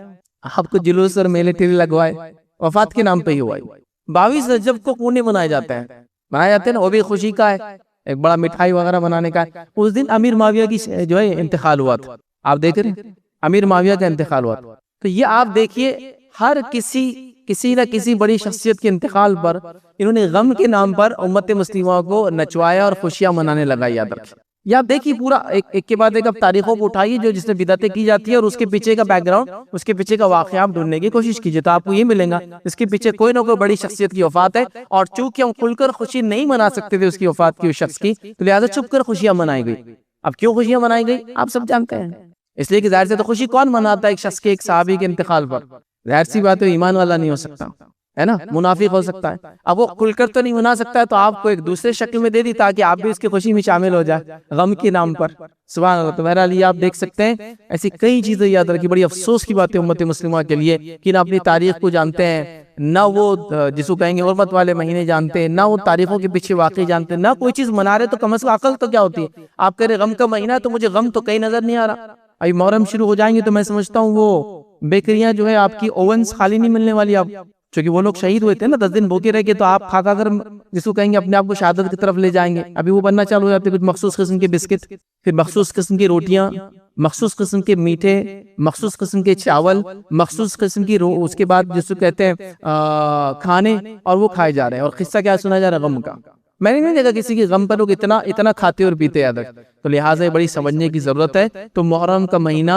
آپ کو جلوس اور میلے ٹھیلے لگوائے، وفات کے نام پہ ہی ہوا۔ 22 رجب کو پونے منائے جاتے ہیں نا، وہ بھی خوشی کا ہے، ایک بڑا مٹھائی وغیرہ بنانے کا ہے۔ اس دن امیر معاویہ کی جو ہے انتقال ہوا تھا، آپ دیکھ رہے ہیں امیر معاویہ کا انتقال ہوا تھا۔ تو یہ آپ دیکھیے ہر کسی نہ کسی بڑی شخصیت کے انتقال پر انہوں نے غم کے نام پر امت مسلمہ کو نچوایا اور خوشیاں منانے لگائی، یاد رکھیں۔ یا آپ دیکھیے پورا ایک کے بعد ایک اب تاریخوں کو اٹھائیے جو جس میں بدعتیں کی جاتی ہے اور اس کے پیچھے کا بیک گراؤنڈ، اس کے پیچھے کا واقعہ آپ ڈھونڈنے کی کوشش کیجیے، تو آپ کو یہ ملے گا اس کے پیچھے کوئی نہ کوئی بڑی شخصیت کی وفات ہے، اور چونکہ ہم کھل کر خوشی نہیں منا سکتے تھے اس کی وفات کی، اس شخص کی، تو لہٰذا چھپ کر خوشیاں منائی گئی۔ اب کیوں خوشیاں منائی گئی آپ سب جانتے ہیں، اس لیے کہ ظاہر سے تو خوشی کون مناتا ہے ایک شخص کے، ایک صحابی کے انتقال پر؟ ظاہر سی بات ہے ایمان والا نہیں ہو سکتا، ہے نا، منافق ہو سکتا ہے۔ اب وہ کھل کر تو نہیں منا سکتا ہے، تو آپ کو ایک دوسرے شکل میں دے دی تاکہ آپ بھی اس کی خوشی میں شامل ہو جائے غم کے نام پر، سبحان اللہ۔ تو بہرحال یہ آپ دیکھ سکتے ہیں ایسی کئی چیزیں یاد رکھی، بڑی افسوس کی بات ہے امت مسلمہ کے لیے کہ نہ اپنی تاریخ کو جانتے ہیں، نہ وہ جس کو کہیں گے حرمت والے مہینے جانتے ہیں، نہ وہ تاریخوں کے پیچھے واقعی جانتے ہیں، نہ کوئی چیز منا رہے تو کم از کم عقل تو کیا ہوتی ہے۔ آپ کہہ رہے غم کا مہینہ ہے تو مجھے غم تو کہیں نظر نہیں آ رہا۔ ابھی محرم شروع ہو جائیں گے تو میں سمجھتا ہوں وہ بیکریاں جو ہے آپ کی اوونز خالی نہیں ملنے والی، آپ چونکہ وہ لوگ شہید ہوئے تھے نا 10 دن بھوکے رہ کے، تو آپ کھا کر جس کو کہیں گے اپنے آپ کو شہادت کی طرف لے جائیں گے۔ ابھی وہ بننا چالو ہو جاتے، کچھ مخصوص قسم کے بسکٹ، پھر مخصوص قسم کی روٹیاں، مخصوص قسم کے میٹھے، مخصوص قسم کے چاول، مخصوص قسم کی اس کے بعد جس کو کہتے ہیں کھانے، اور وہ کھائے جا رہے ہیں، اور قصہ کیا سنا جا رہا ہے غم کا۔ میں نے نہیں دیکھا کسی کے غم پر لوگ اتنا کھاتے اور پیتے یاد رکھ، تو لہٰذا یہ بڑی سمجھنے کی ضرورت ہے۔ تو محرم کا مہینہ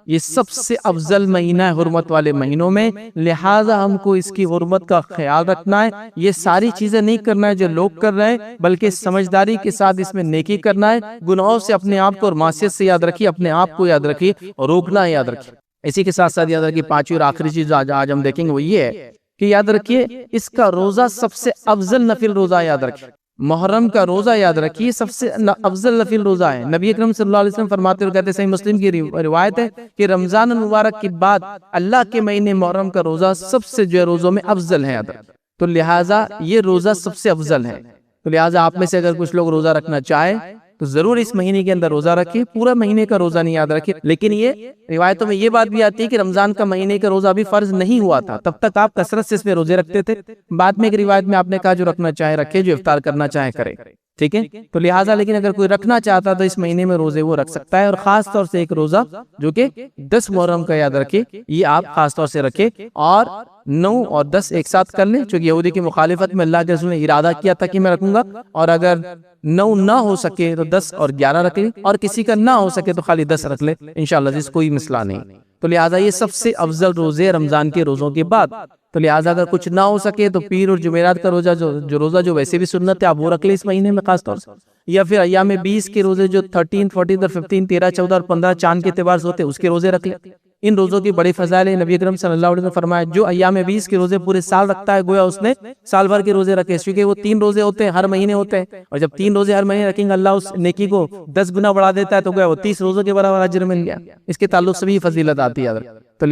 یہ سب سے افضل مہینہ ہے حرمت والے مہینوں میں، لہٰذا ہم کو اس کی حرمت کا خیال رکھنا ہے۔ یہ ساری چیزیں نہیں کرنا ہے جو لوگ کر رہے ہیں، بلکہ سمجھداری کے ساتھ اس میں نیکی کرنا ہے، گناہوں سے اپنے آپ کو اور معصیت سے یاد رکھیے، اپنے آپ کو یاد رکھیے، اور روکنا یاد رکھیے۔ اسی کے ساتھ ساتھ یاد رکھیے پانچویں اور آخری چیز آج ہم دیکھیں گے وہ یہ ہے کہ یاد رکھیے اس کا روزہ سب سے افضل نفل روزہ، یاد رکھیے محرم کا روزہ یاد رکھیے سب سے افضل نفل روزہ ہے۔ نبی اکرم صلی اللہ علیہ وسلم فرماتے ہوئے کہتے ہیں، صحیح مسلم کی روایت ہے کہ رمضان المبارک کے بعد اللہ کے مہینے محرم کا روزہ سب سے جو ہے روزوں میں افضل ہے، تو لہٰذا یہ روزہ سب سے افضل ہے۔ تو لہٰذا آپ میں سے اگر کچھ لوگ روزہ رکھنا چاہے تو ضرور اس مہینے کے اندر روزہ رکھے. پورا مہینے کا روزہ نہیں یاد رکھے. لیکن یہ روایتوں میں یہ بات بھی آتی ہے کہ رمضان کا مہینے کا روزہ بھی فرض نہیں ہوا تھا, تب تک آپ کثرت سے اس میں روزے رکھتے تھے. بعد میں ایک روایت میں آپ نے کہا جو رکھنا چاہے رکھے, جو افطار کرنا چاہے کرے. ٹھیک ہے, تو لہٰذا لیکن اگر کوئی رکھنا چاہتا تو اس مہینے میں روزے وہ رکھ سکتا ہے, اور خاص طور سے ایک روزہ جو کہ 10 محرم کا یاد رکھے, یہ آپ خاص طور سے رکھے, اور 9 اور 10 ایک ساتھ کر لیں, چونکہ یہودی کی مخالفت میں اللہ کے رسول نے ارادہ کیا تھا کہ میں رکھوں گا, اور اگر 9 نہ ہو سکے تو 10 اور 11 رکھ لیں, اور کسی کا نہ ہو سکے تو خالی 10 رکھ لے, انشاءاللہ جس کوئی مسئلہ نہیں. تو لہٰذا یہ سب سے افضل روزے رمضان کے روزوں کے بعد. تو لہٰذا اگر کچھ نہ ہو سکے تو پیر اور جمعرات کا روزہ جو روزہ جو ویسے بھی سنت ہے آپ وہ رکھ لیں اس مہینے میں خاص طور سے, یا پھر ایام 20 کے روزے جو 13, 14 اور 15, 13, 14 اور 15 چاند کے اعتبار سے ہوتے ہیں اس کے روزے رکھ لیں. ان روزوں کی بڑی فضائل ہیں. نبی اکرم صلی اللہ علیہ وسلم نے فرمایا جو ایام 20 کے روزے پورے سال رکھتا ہے گویا اس نے سال بھر کے روزے رکھے, کیونکہ وہ 3 روزے ہوتے ہیں ہر مہینے ہوتے ہیں, اور جب 3 روزے ہر مہینے رکھیں گے اللہ اس نیکی کو 10 گنا بڑھا دیتا ہے, تو گویا وہ 30 روزوں کے برابر اجر مل گیا. اس کے تعلق سے بھی فضیلت آتی ہے. تو